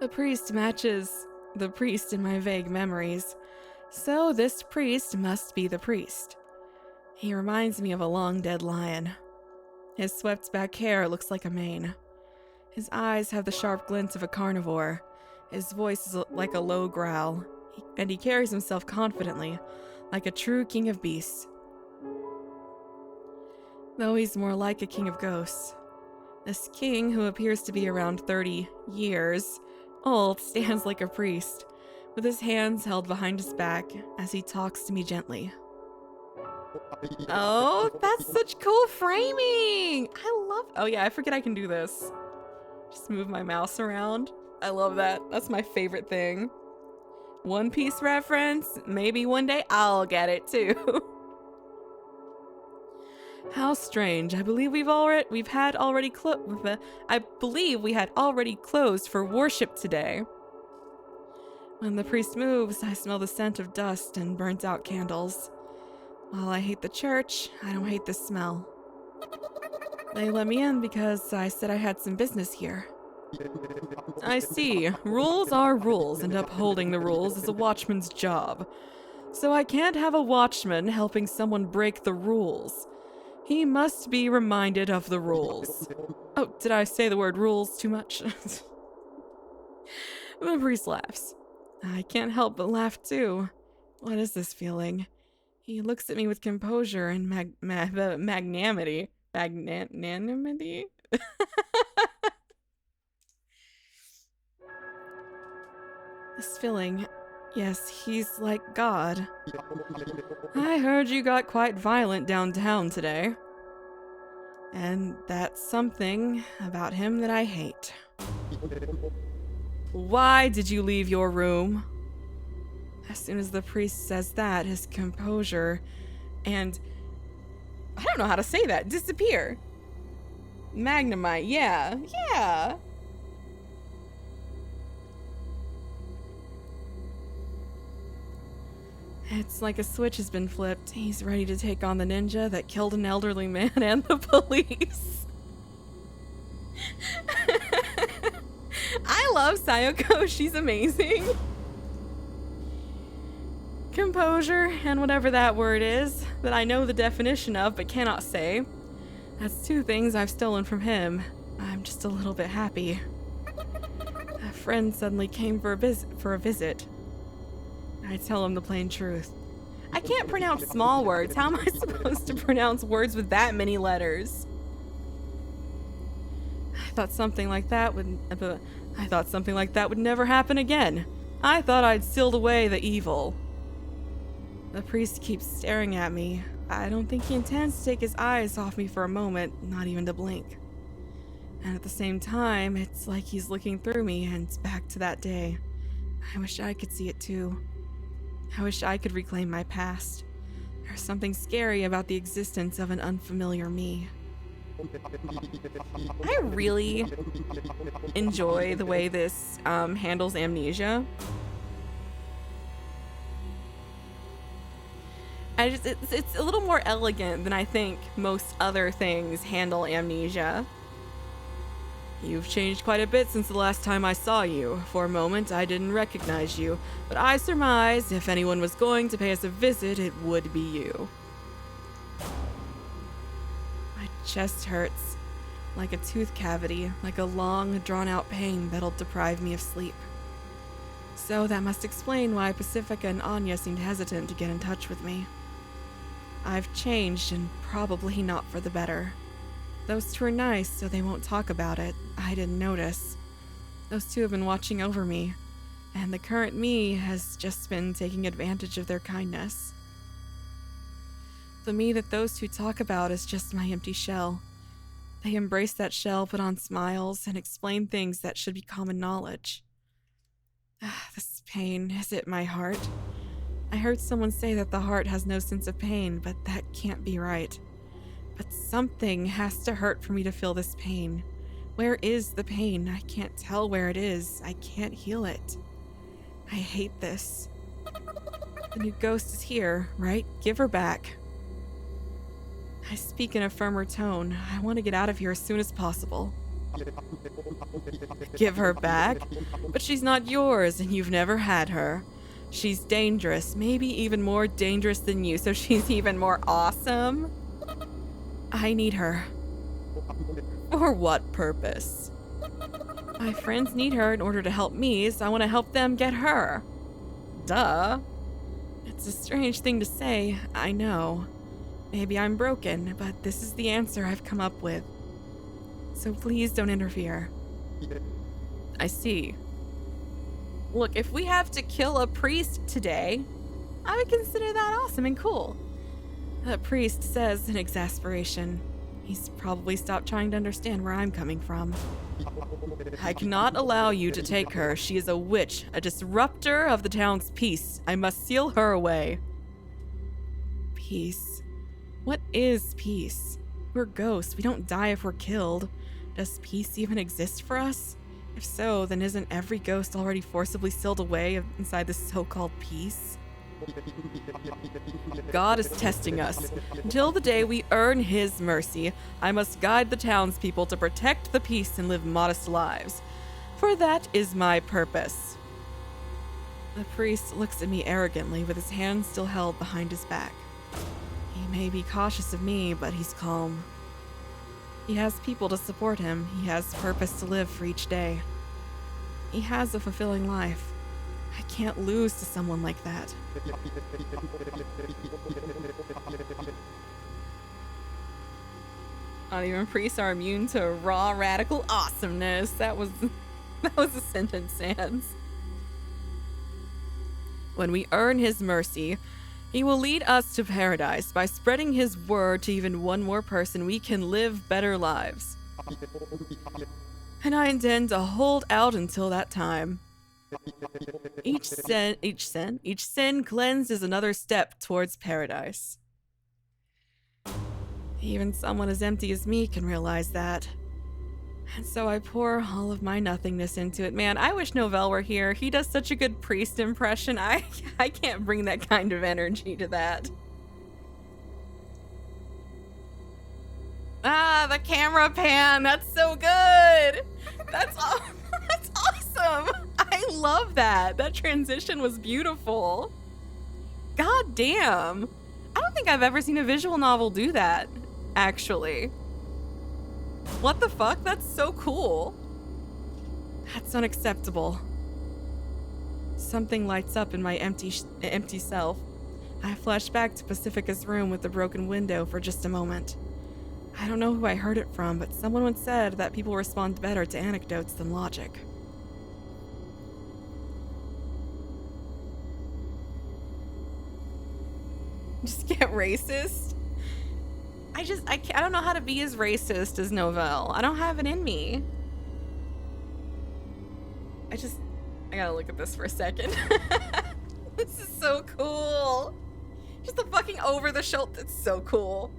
The priest matches the priest in my vague memories, so this priest must be the priest. He reminds me of a long-dead lion. His swept-back hair looks like a mane. His eyes have the sharp glint of a carnivore. His voice is like a low growl, and he carries himself confidently, like a true king of beasts. Though he's more like a king of ghosts. This king, who appears to be around 30 years old, stands like a priest, with his hands held behind his back as he talks to me gently. Oh, that's such cool framing! Oh yeah, I forget I can do this. Just move my mouse around. I love that. That's my favorite thing. One Piece reference. Maybe one day I'll get it too. How strange. I believe we had already closed for worship today. When the priest moves, I smell the scent of dust and burnt out candles. While I hate the church, I don't hate the smell. They let me in because I said I had some business here. I see. Rules are rules, and upholding the rules is a watchman's job. So I can't have a watchman helping someone break the rules. He must be reminded of the rules. Oh, did I say the word rules too much? The priest laughs. I can't help but laugh too. What is this feeling? He looks at me with composure and magnanimity. Magnanimity? This feeling, yes, he's like God. I heard you got quite violent downtown today. And that's something about him that I hate. Why did you leave your room? As soon as the priest says that, his composure and... I don't know how to say that. Disappear. Magnemite, yeah. Yeah. It's like a switch has been flipped. He's ready to take on the ninja that killed an elderly man and the police. I love Sayoko. She's amazing. Composure, and whatever that word is, that I know the definition of but cannot say. That's 2 things I've stolen from him. I'm just a little bit happy. A friend suddenly came for a visit. I tell him the plain truth. I can't pronounce small words. How am I supposed to pronounce words with that many letters? I thought something like that would never happen again. I thought I'd sealed away the evil. The priest keeps staring at me. I don't think he intends to take his eyes off me for a moment, not even to blink. And at the same time, it's like he's looking through me and back to that day. I wish I could see it too. I wish I could reclaim my past. There's something scary about the existence of an unfamiliar me. I really enjoy the way this handles amnesia. It's a little more elegant than I think most other things handle amnesia. You've changed quite a bit since the last time I saw you. For a moment, I didn't recognize you, but I surmise if anyone was going to pay us a visit, it would be you. My chest hurts, like a tooth cavity, like a long, drawn-out pain that'll deprive me of sleep. So that must explain why Pacifica and Anya seemed hesitant to get in touch with me. I've changed, and probably not for the better. Those two are nice, so they won't talk about it. I didn't notice. Those two have been watching over me, and the current me has just been taking advantage of their kindness. The me that those two talk about is just my empty shell. They embrace that shell, put on smiles, and explain things that should be common knowledge. This pain, is it my heart? I heard someone say that the heart has no sense of pain, but that can't be right. But something has to hurt for me to feel this pain. Where is the pain? I can't tell where it is. I can't heal it. I hate this. The new ghost is here, right? Give her back. I speak in a firmer tone. I want to get out of here as soon as possible. Give her back? But she's not yours, and you've never had her. She's dangerous, maybe even more dangerous than you, so she's even more awesome. I need her. For what purpose? My friends need her in order to help me, so I want to help them get her. Duh. It's a strange thing to say, I know. Maybe I'm broken, but this is the answer I've come up with. So please don't interfere. I see. Look, if we have to kill a priest today, I would consider that awesome and cool. The priest says in exasperation. He's probably stopped trying to understand where I'm coming from. I cannot allow you to take her. She is a witch, a disruptor of the town's peace. I must seal her away. Peace? What is peace? We're ghosts. We don't die if we're killed. Does peace even exist for us? If so, then isn't every ghost already forcibly sealed away inside this so-called peace? God is testing us. Until the day we earn his mercy, I must guide the townspeople to protect the peace and live modest lives. For that is my purpose. The priest looks at me arrogantly with his hands still held behind his back. He may be cautious of me, but he's calm. He has people to support him. He has purpose to live for each day. He has a fulfilling life. I can't lose to someone like that. Not even priests are immune to raw radical awesomeness. That was a sentence, Sans. When we earn his mercy, he will lead us to paradise. By spreading his word to even one more person, we can live better lives. And I intend to hold out until that time. Each sin cleansed is another step towards paradise. Even someone as empty as me can realize that. And so I pour all of my nothingness into it. Man, I wish Novell were here. He does such a good priest impression. I can't bring that kind of energy to that. Ah, the camera pan. That's so good. That's awesome. I love that. That transition was beautiful. God damn. I don't think I've ever seen a visual novel do that, actually. What the fuck? That's so cool. That's unacceptable. Something lights up in my empty self. I flash back to Pacifica's room with the broken window for just a moment. I don't know who I heard it from, but someone once said that people respond better to anecdotes than logic. Just get racist? I don't know how to be as racist as Novell. I don't have it in me. I gotta look at this for a second. This is so cool. Just the fucking over the shoulder. It's so cool.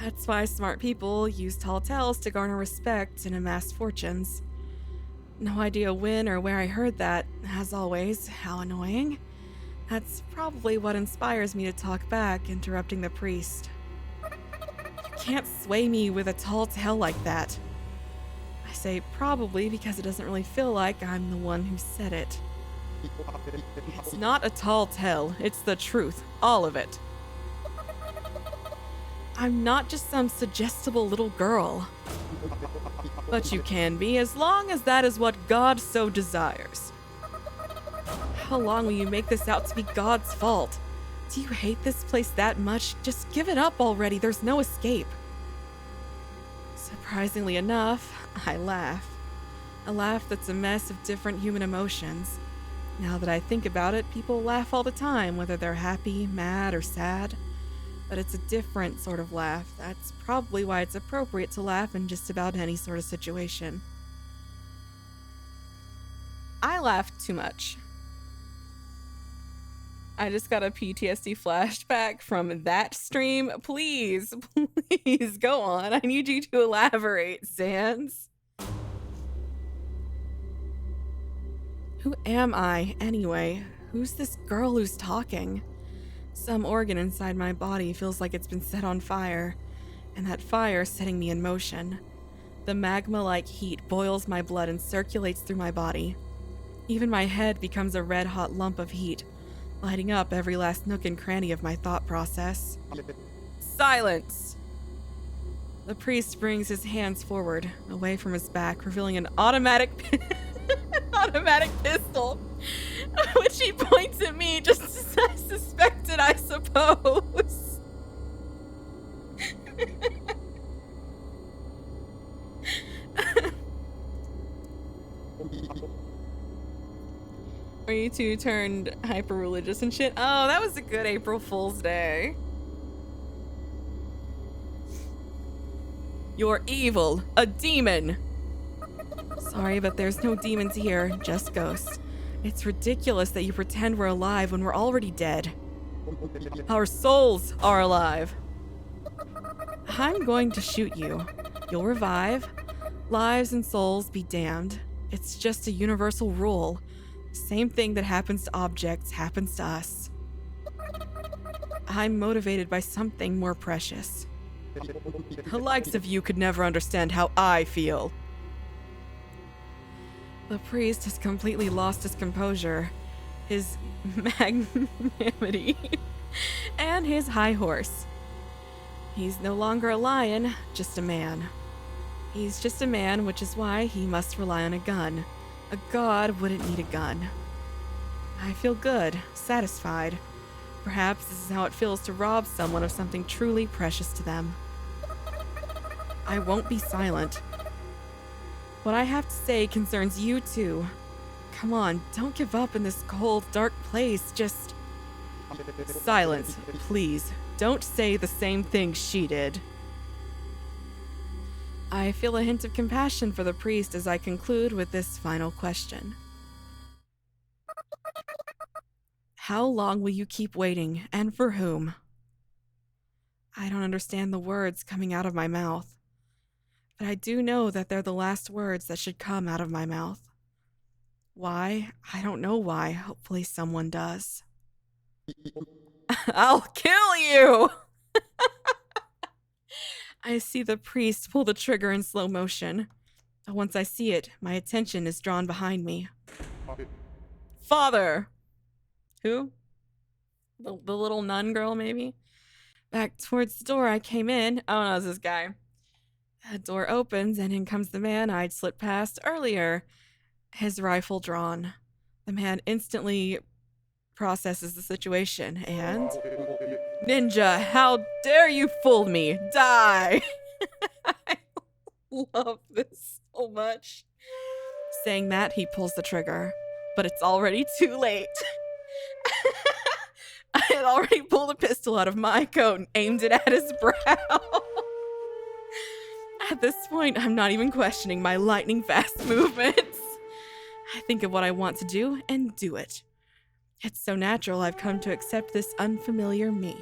That's why smart people use tall tales to garner respect and amass fortunes. No idea when or where I heard that, as always. How annoying. That's probably what inspires me to talk back, interrupting the priest. You can't sway me with a tall tale like that. I say probably because it doesn't really feel like I'm the one who said it. It's not a tall tale, it's the truth, all of it. I'm not just some suggestible little girl. But you can be, as long as that is what God so desires. How long will you make this out to be God's fault? Do you hate this place that much? Just give it up already, there's no escape. Surprisingly enough, I laugh. A laugh that's a mess of different human emotions. Now that I think about it, people laugh all the time, whether they're happy, mad, or sad. But it's a different sort of laugh. That's probably why it's appropriate to laugh in just about any sort of situation. I laugh too much. I just got a PTSD flashback from that stream. Please, please go on. I need you to elaborate, Sans. Who am I, anyway? Who's this girl who's talking? Some organ inside my body feels like it's been set on fire, and that fire is setting me in motion. The magma-like heat boils my blood and circulates through my body. Even my head becomes a red-hot lump of heat, lighting up every last nook and cranny of my thought process. Silence! The priest brings his hands forward, away from his back, revealing an automatic pistol, which he points at me just as I suspected, I suppose. Are you two turned hyper-religious and shit? Oh, that was a good April Fool's Day. You're evil, a demon. Sorry, but there's no demons here, just ghosts. It's ridiculous that you pretend we're alive when we're already dead. Our souls are alive. I'm going to shoot you. You'll revive. Lives and souls be damned. It's just a universal rule. Same thing that happens to objects happens to us. I'm motivated by something more precious. The likes of you could never understand how I feel. The priest has completely lost his composure, his magnanimity, and his high horse. He's no longer a lion, just a man. He's just a man, which is why he must rely on a gun. A god wouldn't need a gun. I feel good, satisfied. Perhaps this is how it feels to rob someone of something truly precious to them. I won't be silent. What I have to say concerns you too. Come on, don't give up in this cold, dark place. Just... Silence, please. Don't say the same thing she did. I feel a hint of compassion for the priest as I conclude with this final question. How long will you keep waiting, and for whom? I don't understand the words coming out of my mouth, but I do know that they're the last words that should come out of my mouth. Why? I don't know why. Hopefully someone does. I'll kill you! I see the priest pull the trigger in slow motion. Once I see it, my attention is drawn behind me. Father! Who? The little nun girl, maybe? Back towards the door I came in. Oh no, it's this guy. The door opens and in comes the man I'd slipped past earlier, his rifle drawn. The man instantly processes the situation and... Ninja, how dare you fool me? Die! I love this so much. Saying that, he pulls the trigger, but it's already too late. had already pulled a pistol out of my coat and aimed it at his brow. At this point, I'm not even questioning my lightning fast movements. I think of what I want to do and do it. It's so natural I've come to accept this unfamiliar me.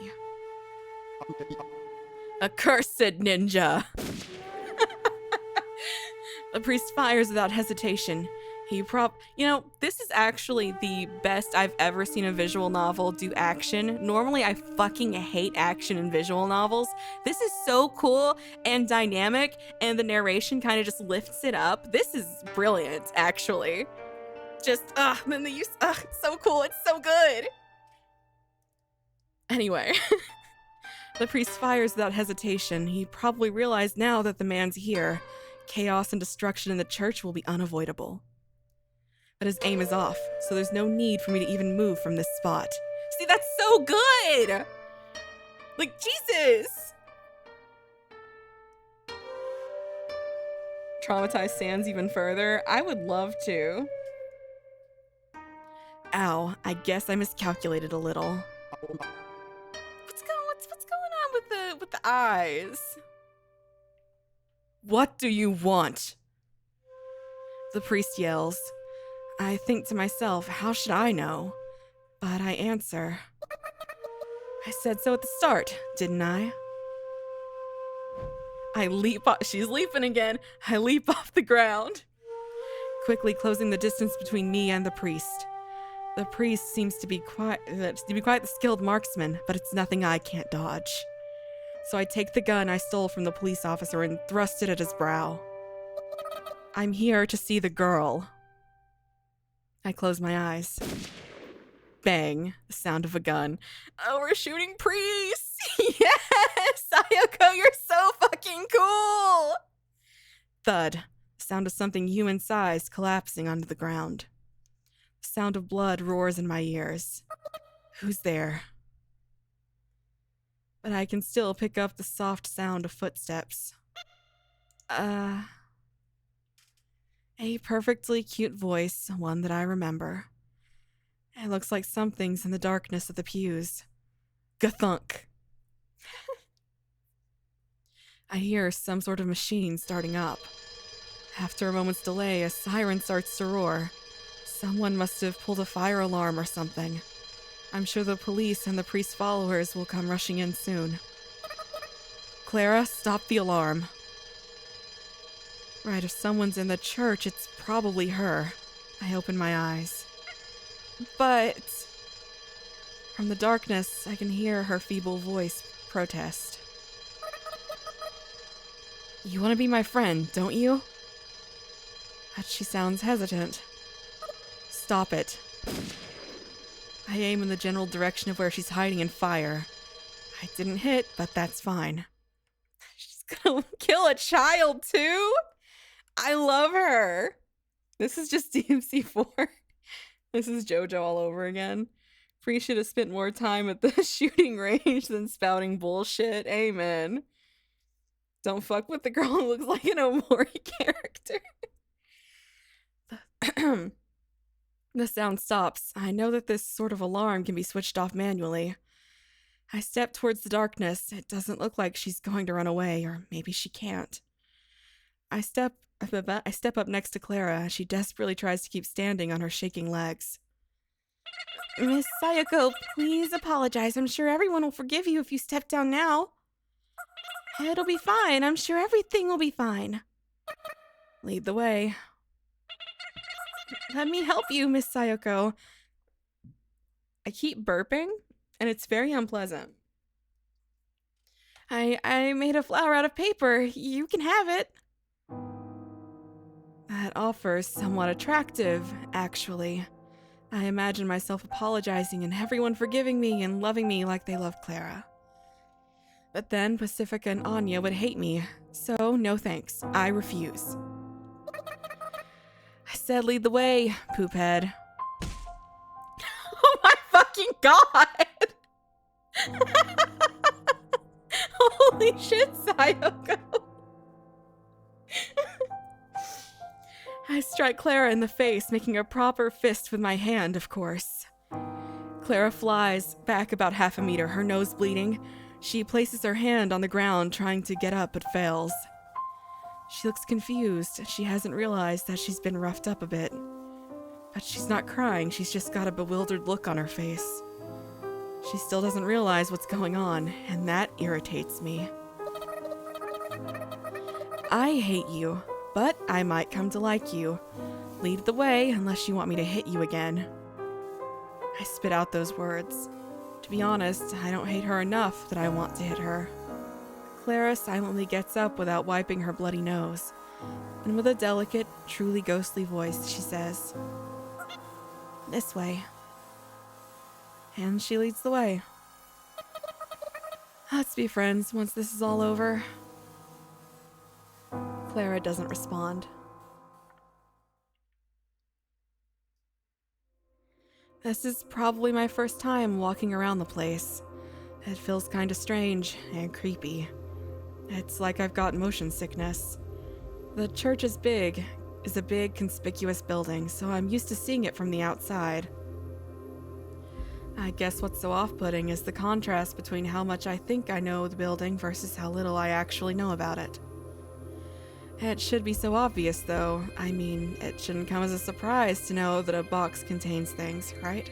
Accursed ninja! The priest fires without hesitation. You know, this is actually the best I've ever seen a visual novel do action. Normally, I fucking hate action in visual novels. This is so cool and dynamic, and the narration kind of just lifts it up. This is brilliant, actually. Just, then the use, it's so cool, it's so good. Anyway, the priest fires without hesitation. He probably realized now that the man's here. Chaos and destruction in the church will be unavoidable. But his aim is off, so there's no need for me to even move from this spot. See, that's so good! Like, Jesus! Traumatize Sans even further? I would love to. Ow, I guess I miscalculated a little. What's going on with the eyes? What do you want? The priest yells. I think to myself, how should I know? But I answer. I said so at the start, didn't I? I leap off. She's leaping again. I leap off the ground, quickly closing the distance between me and the priest. The priest seems to be quite the skilled marksman, but it's nothing I can't dodge. So I take the gun I stole from the police officer and thrust it at his brow. I'm here to see the girl. I close my eyes. Bang, the sound of a gun. Oh, we're shooting priests! Yes! Sayoko, you're so fucking cool! Thud, the sound of something human-sized collapsing onto the ground. The sound of blood roars in my ears. Who's there? But I can still pick up the soft sound of footsteps. A perfectly cute voice, one that I remember. It looks like something's in the darkness of the pews. Gathunk. I hear some sort of machine starting up. After a moment's delay, a siren starts to roar. Someone must have pulled a fire alarm or something. I'm sure the police and the priest's followers will come rushing in soon. Clara, stop the alarm. Right, if someone's in the church, it's probably her. I open my eyes. But from the darkness, I can hear her feeble voice protest. You want to be my friend, don't you? But she sounds hesitant. Stop it. I aim in the general direction of where she's hiding and fire. I didn't hit, but that's fine. She's gonna kill a child too? I love her. This is just DMC4. This is JoJo all over again. Free should have spent more time at the shooting range than spouting bullshit. Amen. Don't fuck with the girl who looks like an Omori character. The sound stops. I know that this sort of alarm can be switched off manually. I step towards the darkness. It doesn't look like she's going to run away, or maybe she can't. I step up next to Clara as she desperately tries to keep standing on her shaking legs. Miss Sayoko, please apologize. I'm sure everyone will forgive you if you step down now. It'll be fine. I'm sure everything will be fine. Lead the way. Let me help you, Miss Sayoko. I keep burping, and it's very unpleasant. I made a flower out of paper. You can have it. That offer's somewhat attractive, actually. I imagine myself apologizing and everyone forgiving me and loving me like they love Clara. But then Pacifica and Anya would hate me, so no thanks. I refuse. I said lead the way, poophead. Oh my fucking god! Holy shit, Sayoko! I strike Clara in the face, making a proper fist with my hand, of course. Clara flies back about half a meter, her nose bleeding. She places her hand on the ground, trying to get up, but fails. She looks confused. She hasn't realized that she's been roughed up a bit. But she's not crying, she's just got a bewildered look on her face. She still doesn't realize what's going on, and that irritates me. I hate you, but I might come to like you. Lead the way, unless you want me to hit you again. I spit out those words. To be honest, I don't hate her enough that I want to hit her. Clara silently gets up without wiping her bloody nose, and with a delicate, truly ghostly voice, she says, "This way." And she leads the way. Let's be friends once this is all over. Clara doesn't respond. This is probably my first time walking around the place. It feels kinda strange and creepy. It's like I've got motion sickness. The church is a big, conspicuous building, so I'm used to seeing it from the outside. I guess what's so off-putting is the contrast between how much I think I know the building versus how little I actually know about it. It should be so obvious, though. I mean, it shouldn't come as a surprise to know that a box contains things, right?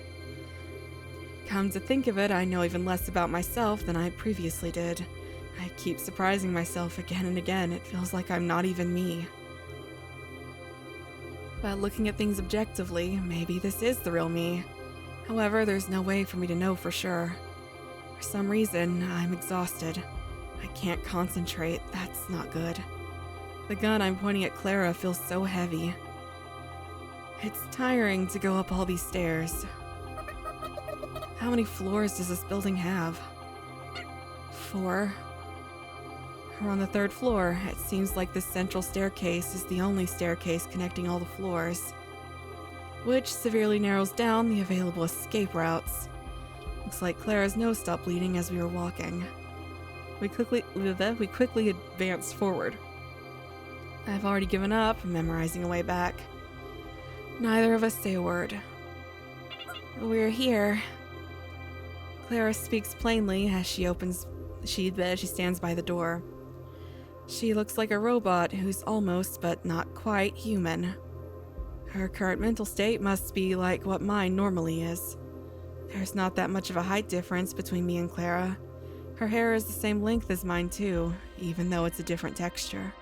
Come to think of it, I know even less about myself than I previously did. I keep surprising myself again and again. It feels like I'm not even me. But looking at things objectively, maybe this is the real me. However, there's no way for me to know for sure. For some reason, I'm exhausted. I can't concentrate. That's not good. The gun I'm pointing at Clara feels so heavy. It's tiring to go up all these stairs. How many floors does this building have? 4. We're on the 3rd floor. It seems like this central staircase is the only staircase connecting all the floors, which severely narrows down the available escape routes. Looks like Clara's nose stopped bleeding as we were walking. We quickly advanced forward. I've already given up, memorizing a way back. Neither of us say a word. We're here. Clara speaks plainly as she stands by the door. She looks like a robot who's almost, but not quite, human. Her current mental state must be like what mine normally is. There's not that much of a height difference between me and Clara. Her hair is the same length as mine too, even though it's a different texture.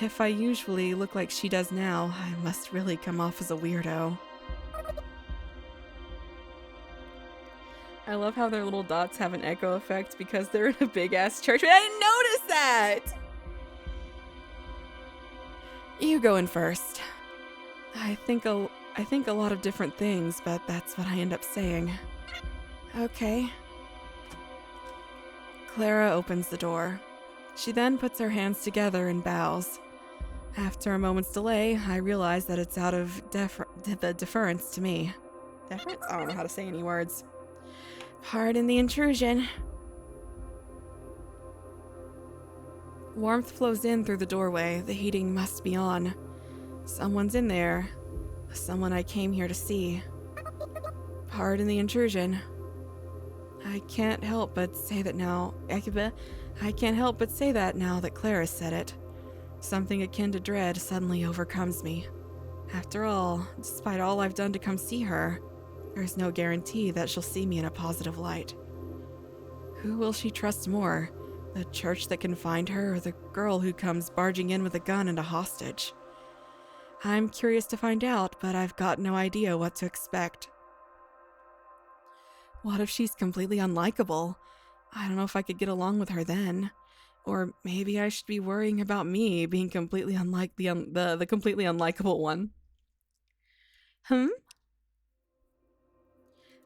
If I usually look like she does now, I must really come off as a weirdo. I love how their little dots have an echo effect because they're in a big-ass church. I didn't notice that! You go in first. I think a lot of different things, but that's what I end up saying. Okay. Clara opens the door. She then puts her hands together and bows. After a moment's delay, I realize that it's out of deference to me. Deference? I don't know how to say any words. Pardon the intrusion. Warmth flows in through the doorway. The heating must be on. Someone's in there. Someone I came here to see. Pardon the intrusion. I can't help but say that now. I can't help but say that now that Clara said it. Something akin to dread suddenly overcomes me. After all, despite all I've done to come see her, there's no guarantee that she'll see me in a positive light. Who will she trust more? The church that can find her, or the girl who comes barging in with a gun and a hostage? I'm curious to find out, but I've got no idea what to expect. What if she's completely unlikable? I don't know if I could get along with her then. Or maybe I should be worrying about me being completely unlike the completely unlikable one.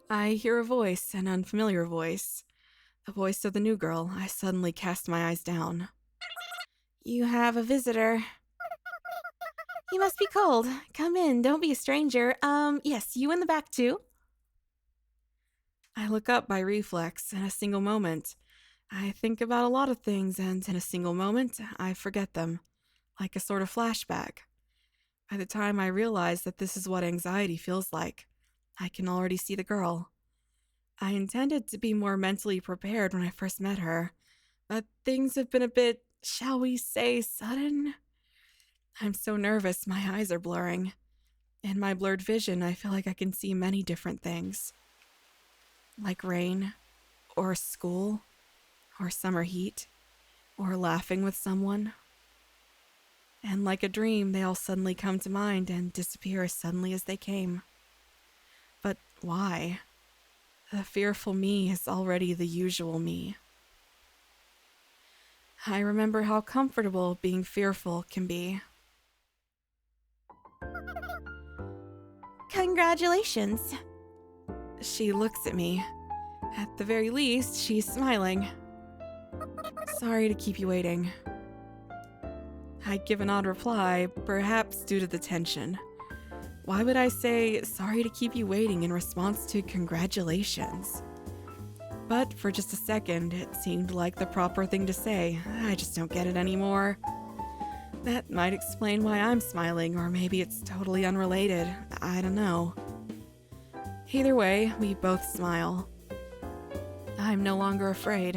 I hear a voice, an unfamiliar voice. The voice of the new girl. I suddenly cast my eyes down. You have a visitor. You must be cold. Come in, don't be a stranger. Yes, you in the back too. I look up by reflex in a single moment. I think about a lot of things, and in a single moment, I forget them, like a sort of flashback. By the time I realize that this is what anxiety feels like, I can already see the girl. I intended to be more mentally prepared when I first met her, but things have been a bit, shall we say, sudden. I'm so nervous my eyes are blurring. In my blurred vision, I feel like I can see many different things. Like rain, or school, or summer heat, or laughing with someone. And like a dream, they all suddenly come to mind and disappear as suddenly as they came. But why? The fearful me is already the usual me. I remember how comfortable being fearful can be. Congratulations. She looks at me. At the very least, she's smiling. Sorry to keep you waiting. I give an odd reply, perhaps due to the tension. Why would I say sorry to keep you waiting in response to congratulations? But for just a second, it seemed like the proper thing to say. I just don't get it anymore. That might explain why I'm smiling, or maybe it's totally unrelated. I don't know. Either way, we both smile. I'm no longer afraid.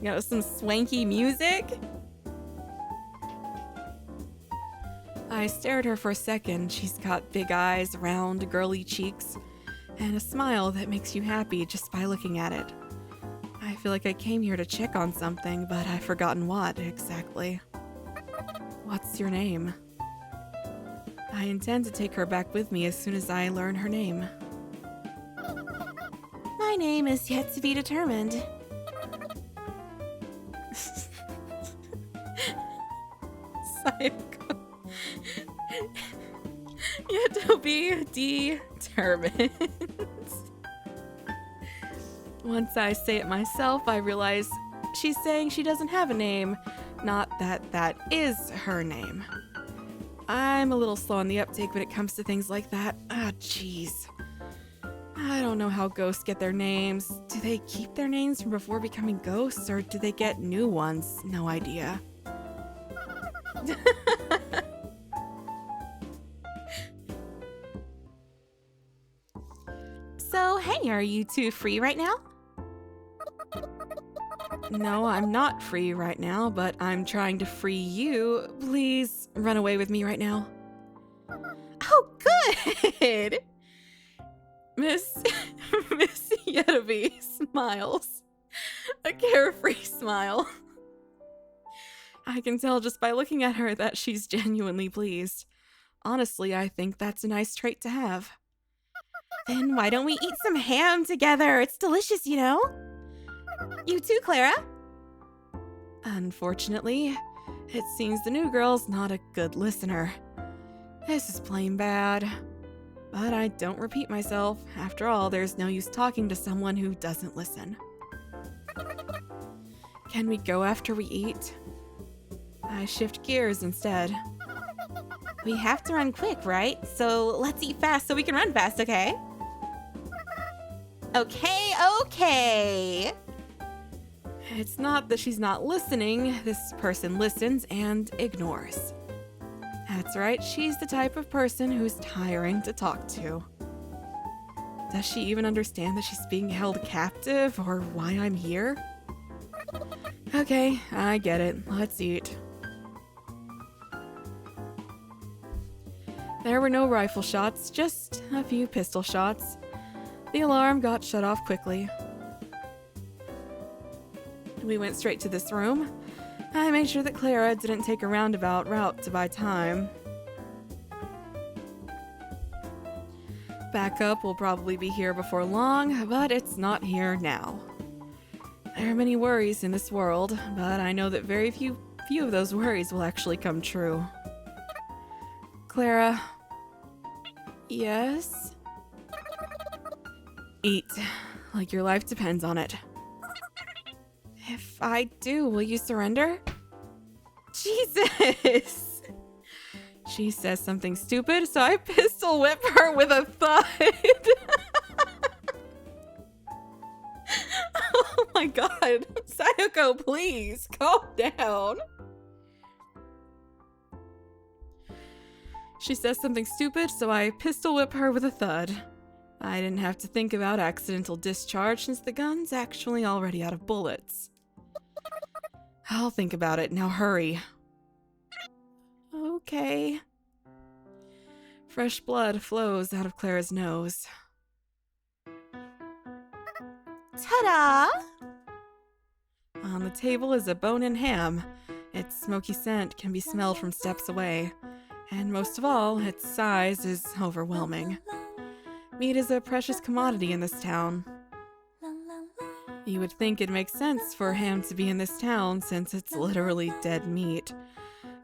You know, some swanky music? I stare at her for a second. She's got big eyes, round, girly cheeks, and a smile that makes you happy just by looking at it. I feel like I came here to check on something, but I've forgotten what exactly. What's your name? I intend to take her back with me as soon as I learn her name. My name is yet to be determined. Psycho. Yet to be determined. Once I say it myself, I realize she's saying she doesn't have a name, not that that is her name. I'm a little slow on the uptake when it comes to things like that. Ah, jeez. I don't know how ghosts get their names. Do they keep their names from before becoming ghosts, or do they get new ones? No idea. So, hey, are you two free right now? No, I'm not free right now, but I'm trying to free you. Please run away with me right now. Oh, good! Miss Yetabe smiles. A carefree smile. I can tell just by looking at her that she's genuinely pleased. Honestly, I think that's a nice trait to have. Then why don't we eat some ham together? It's delicious, you know? You too, Clara? Unfortunately, it seems the new girl's not a good listener. This is plain bad. But I don't repeat myself. After all, there's no use talking to someone who doesn't listen. Can we go after we eat? I shift gears instead. We have to run quick, right? So let's eat fast so we can run fast, okay? Okay. It's not that she's not listening. This person listens and ignores. That's right, she's the type of person who's tiring to talk to. Does she even understand that she's being held captive or why I'm here? Okay, I get it. Let's eat. There were no rifle shots, just a few pistol shots. The alarm got shut off quickly. We went straight to this room. I made sure that Clara didn't take a roundabout route to buy time. Backup will probably be here before long, but it's not here now. There are many worries in this world, but I know that very few of those worries will actually come true. Clara. Yes? Eat, like your life depends on it. If I do, will you surrender? Jesus! She says something stupid, so I pistol whip her with a thud. Oh my god. Sayoko, please, calm down. She says something stupid, so I pistol whip her with a thud. I didn't have to think about accidental discharge since the gun's actually already out of bullets. I'll think about it. Now hurry. Okay. Fresh blood flows out of Clara's nose. Ta-da! On the table is a bone-in ham. Its smoky scent can be smelled from steps away. And most of all, its size is overwhelming. Meat is a precious commodity in this town. You would think it makes sense for ham to be in this town since it's literally dead meat.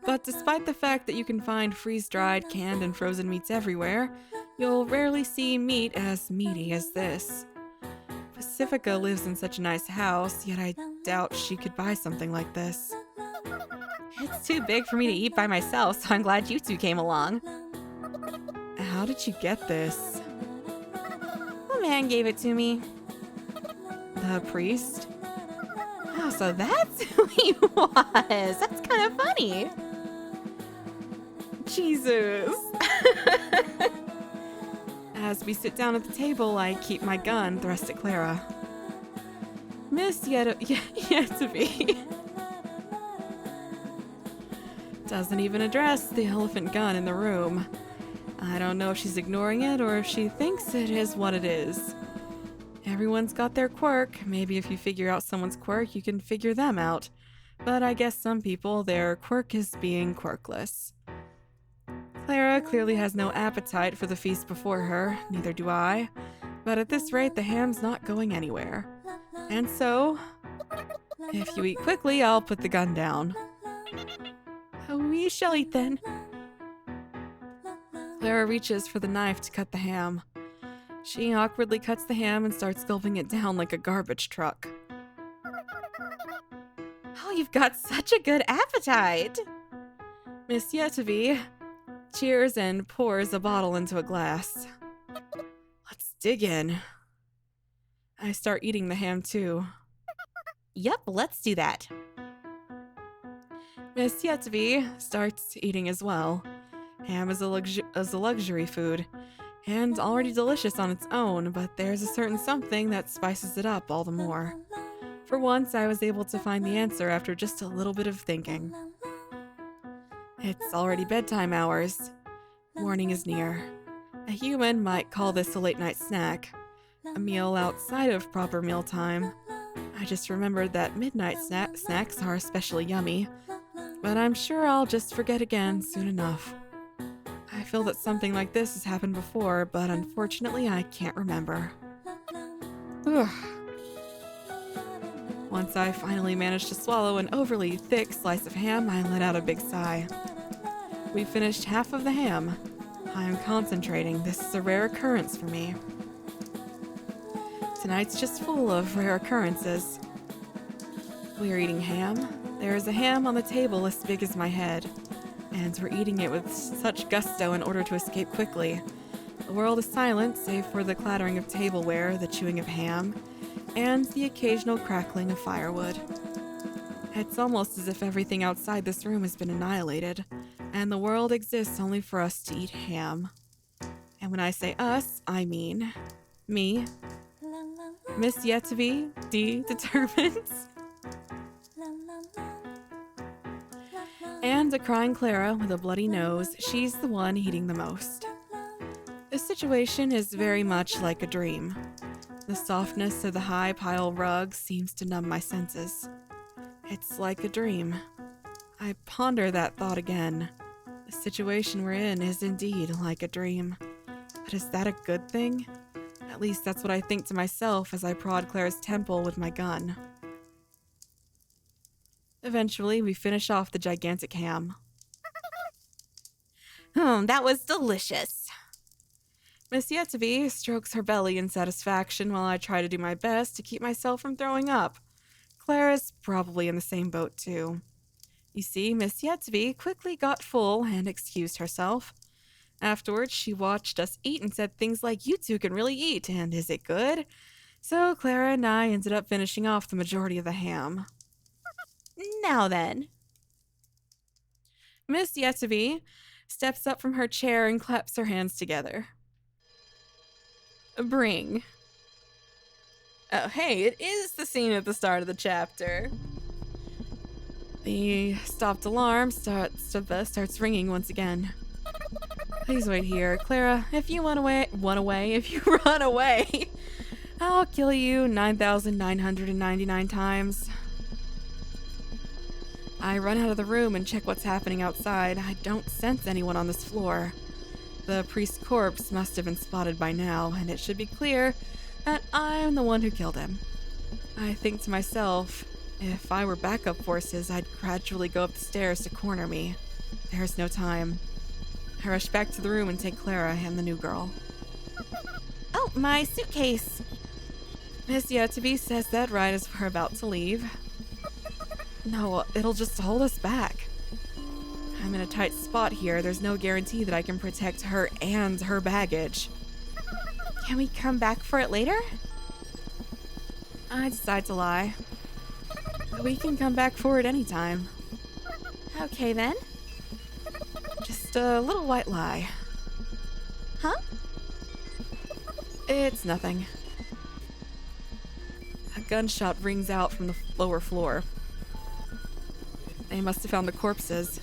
But despite the fact that you can find freeze-dried, canned, and frozen meats everywhere, you'll rarely see meat as meaty as this. Pacifica lives in such a nice house, yet I doubt she could buy something like this. It's too big for me to eat by myself, so I'm glad you two came along. How did you get this? A man gave it to me. The priest? Oh, so that's who he was. That's kind of funny. Jesus! As we sit down at the table, I keep my gun thrust at Clara. Miss yet to be. Doesn't even address the elephant gun in the room. I don't know if she's ignoring it or if she thinks it is what it is. Everyone's got their quirk. Maybe if you figure out someone's quirk, you can figure them out. But I guess some people, their quirk is being quirkless. Clara clearly has no appetite for the feast before her, neither do I. But at this rate, the ham's not going anywhere. And so, if you eat quickly, I'll put the gun down. We shall eat then. Clara reaches for the knife to cut the ham. She awkwardly cuts the ham and starts gulping it down like a garbage truck. Oh, you've got such a good appetite. Miss Yetovi cheers and pours a bottle into a glass. Let's dig in. I start eating the ham too. Yep, let's do that. Miss Yetovi starts eating as well. Ham is a luxury food, and already delicious on its own, but there's a certain something that spices it up all the more. For once, I was able to find the answer after just a little bit of thinking. It's already bedtime hours. Morning is near. A human might call this a late-night snack, a meal outside of proper mealtime. I just remembered that midnight snacks are especially yummy, but I'm sure I'll just forget again soon enough. I feel that something like this has happened before, but unfortunately I can't remember. Ugh. Once I finally managed to swallow an overly thick slice of ham, I let out a big sigh. We finished half of the ham. I am concentrating. This is a rare occurrence for me. Tonight's just full of rare occurrences. We are eating ham. There is a ham on the table as big as my head, and we're eating it with such gusto in order to escape quickly. The world is silent, save for the clattering of tableware, the chewing of ham, and the occasional crackling of firewood. It's almost as if everything outside this room has been annihilated, and the world exists only for us to eat ham. And when I say us, I mean me, Miss Yetovi, D. Determines, and a crying Clara with a bloody nose. She's the one eating the most. This situation is very much like a dream. The softness of the high pile rug seems to numb my senses. It's like a dream. I ponder that thought again. The situation we're in is indeed like a dream. But is that a good thing? At least that's what I think to myself as I prod Clara's temple with my gun. Eventually, we finish off the gigantic ham. That was delicious. Miss Yetovi strokes her belly in satisfaction while I try to do my best to keep myself from throwing up. Clara's probably in the same boat, too. You see, Miss Yetovi quickly got full and excused herself. Afterwards, she watched us eat and said things like, "You two can really eat, and is it good?" So Clara and I ended up finishing off the majority of the ham. Now then. Miss Yetovi steps up from her chair and claps her hands together. bring. Oh, hey, it is the scene at the start of the chapter. The stopped alarm starts ringing once again. Please wait here, Clara. If you run away, I'll kill you 9,999 times. I run out of the room and check what's happening outside. I don't sense anyone on this floor. The priest's corpse must have been spotted by now, and it should be clear that I'm the one who killed him. I think to myself, if I were backup forces, I'd gradually go up the stairs to corner me. There's no time. I rush back to the room and take Clara and the new girl. Oh, my suitcase. Miss Yetobe says that right as we're about to leave. No, it'll just hold us back. I'm in a tight spot here. There's no guarantee that I can protect her and her baggage. Can we come back for it later? I decide to lie. We can come back for it anytime. Okay then. Just a little white lie. Huh? It's nothing. A gunshot rings out from the lower floor. They must have found the corpses.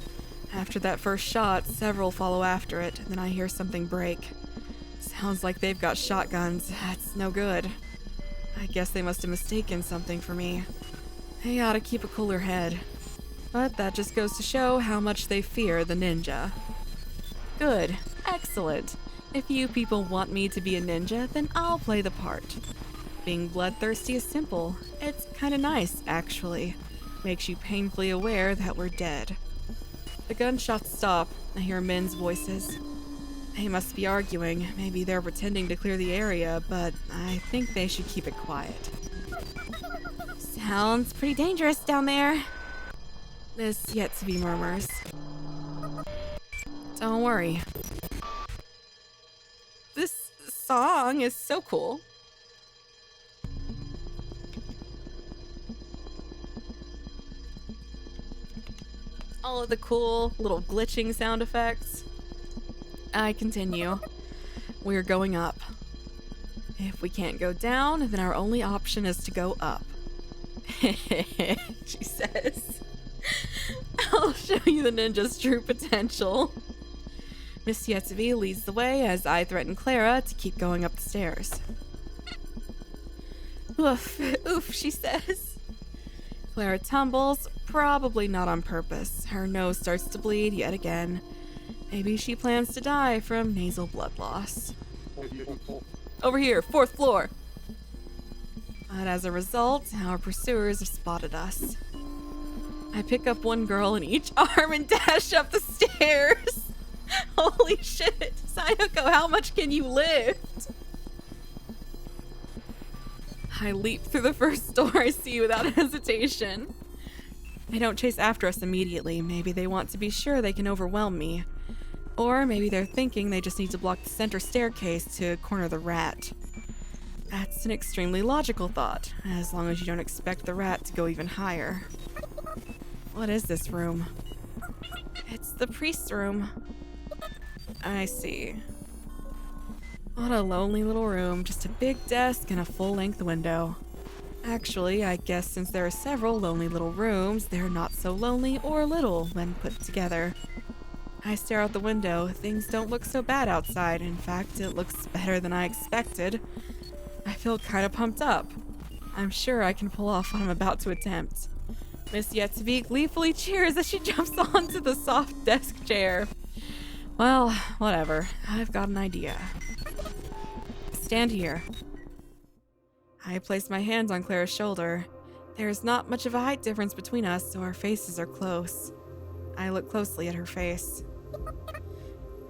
After that first shot, several follow after it, and then I hear something break. Sounds like they've got shotguns. That's no good. I guess they must have mistaken something for me. They ought to keep a cooler head. But that just goes to show how much they fear the ninja. Good. Excellent. If you people want me to be a ninja, then I'll play the part. Being bloodthirsty is simple. It's kinda nice, actually. Makes you painfully aware that we're dead. The gunshots stop. I hear men's voices. They must be arguing. Maybe they're pretending to clear the area, but I think they should keep it quiet. Sounds pretty dangerous down there. Miss Yetobe murmurs. Don't worry. This song is so cool. All of the cool little glitching sound effects. I continue. We're going up. If we can't go down, then our only option is to go up. She says. I'll show you the ninja's true potential. Miss Yetobe leads the way as I threaten Clara to keep going up the stairs. Oof, oof, she says. Clara tumbles, probably not on purpose. Her nose starts to bleed yet again. Maybe she plans to die from nasal blood loss. Over here, 4th floor. But as a result, our pursuers have spotted us. I pick up one girl in each arm and dash up the stairs. Holy shit, Sayoko, how much can you lift? I leap through the first door I see without hesitation. They don't chase after us immediately. Maybe they want to be sure they can overwhelm me. Or maybe they're thinking they just need to block the center staircase to corner the rat. That's an extremely logical thought, as long as you don't expect the rat to go even higher. What is this room? It's the priest's room. I see. What a lonely little room, just a big desk and a full-length window. Actually, I guess since there are several lonely little rooms, they're not so lonely or little when put together. I stare out the window. Things don't look so bad outside. In fact, it looks better than I expected. I feel kind of pumped up. I'm sure I can pull off what I'm about to attempt. Miss Yetobe gleefully cheers as she jumps onto the soft desk chair. Well, whatever. I've got an idea. Stand here. I place my hand on Clara's shoulder. There's not much of a height difference between us, so our faces are close. I look closely at her face.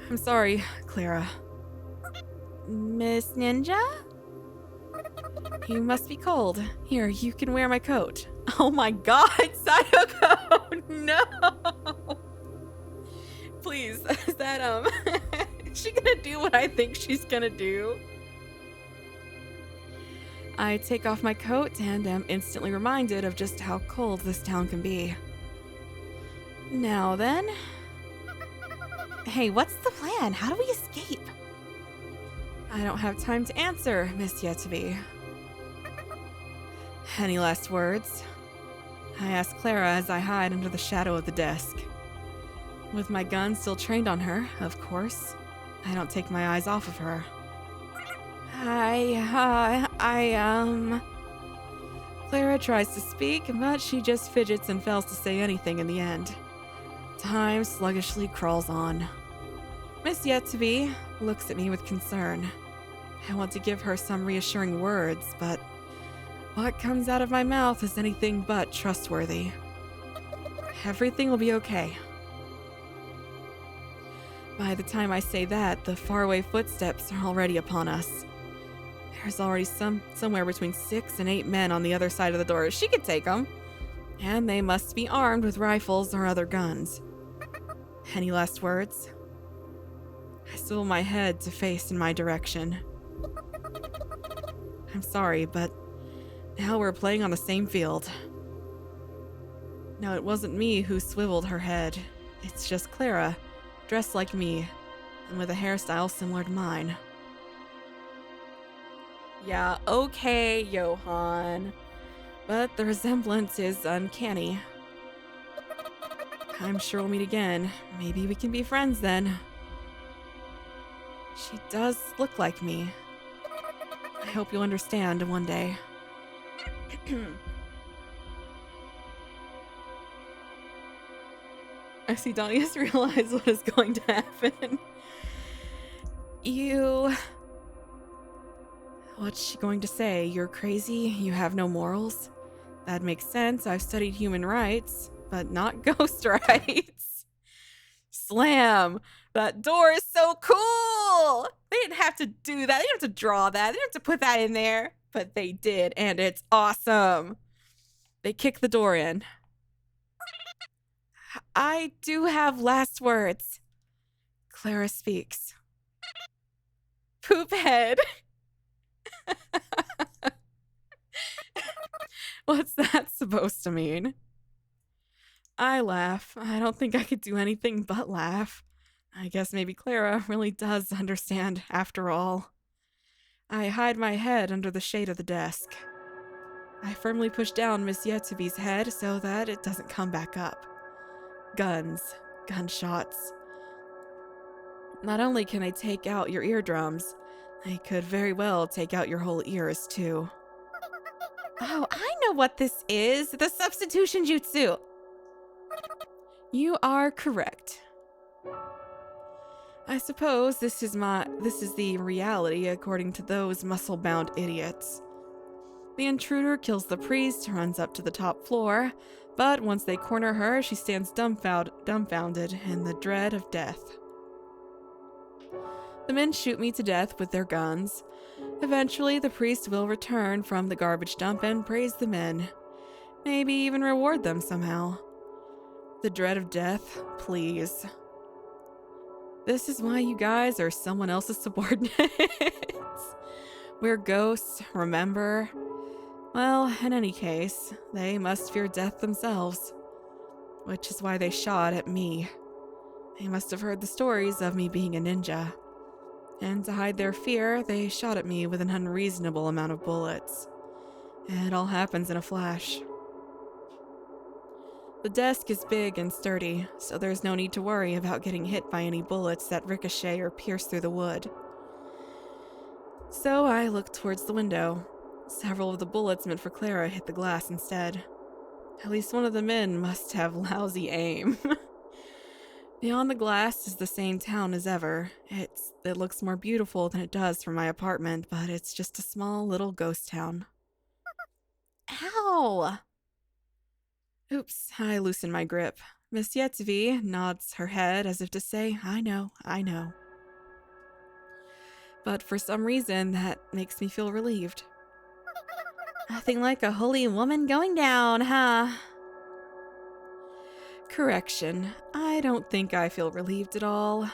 I'm sorry, Clara. Miss Ninja? You must be cold. Here, you can wear my coat. Oh my god, Sayoko! No! Please, is that, is she gonna do what I think she's gonna do? I take off my coat and am instantly reminded of just how cold this town can be. Now then. Hey, what's the plan? How do we escape? I don't have time to answer, Miss Yetterby. Any last words? I ask Clara as I hide under the shadow of the desk. With my gun still trained on her, of course. I don't take my eyes off of her. Clara tries to speak, but she just fidgets and fails to say anything in the end. Time sluggishly crawls on. Miss Yetterby looks at me with concern. I want to give her some reassuring words, but what comes out of my mouth is anything but trustworthy. Everything will be okay. By the time I say that, the faraway footsteps are already upon us. There's already somewhere between 6 and 8 men on the other side of the door. She could take them. And they must be armed with rifles or other guns. Any last words? I swivel my head to face in my direction. I'm sorry, but now we're playing on the same field. No, it wasn't me who swiveled her head. It's just Clara, dressed like me, and with a hairstyle similar to mine. Yeah, okay, Johann. But the resemblance is uncanny. I'm sure we'll meet again. Maybe we can be friends then. She does look like me. I hope you'll understand one day. I see Donius realize what is going to happen. What's she going to say? You're crazy? You have no morals? That makes sense. I've studied human rights, but not ghost rights. Slam! That door is so cool! They didn't have to do that. They didn't have to draw that. They didn't have to put that in there. But they did, and it's awesome. They kick the door in. I do have last words. Clara speaks. Poop head. What's that supposed to mean? I laugh. I don't think I could do anything but laugh. I guess maybe Clara really does understand after all. I hide my head under the shade of the desk. I firmly push down Miss Yetterby's head so that it doesn't come back up. Guns. Gunshots. Not only can they take out your eardrums, they could very well take out your whole ears too. Oh, I know what this is. The substitution jutsu. You are correct. I suppose this is the reality according to those muscle-bound idiots. The intruder kills the priest, runs up to the top floor, but once they corner her, she stands dumbfounded in the dread of death. The men shoot me to death with their guns. Eventually, the priest will return from the garbage dump and praise the men. Maybe even reward them somehow. The dread of death, please. This is why you guys are someone else's subordinates. We're ghosts, remember? Well, in any case, they must fear death themselves. Which is why they shot at me. They must have heard the stories of me being a ninja. And to hide their fear, they shot at me with an unreasonable amount of bullets. It all happens in a flash. The desk is big and sturdy, so there's no need to worry about getting hit by any bullets that ricochet or pierce through the wood. So I look towards the window. Several of the bullets meant for Clara hit the glass instead. At least one of the men must have lousy aim. Beyond the glass is the same town as ever. It looks more beautiful than it does from my apartment, but it's just a small little ghost town. Ow! Oops, I loosen my grip. Miss Yetterby nods her head as if to say, I know. But for some reason, that makes me feel relieved. Nothing like a holy woman going down, huh? Correction, I don't think I feel relieved at all.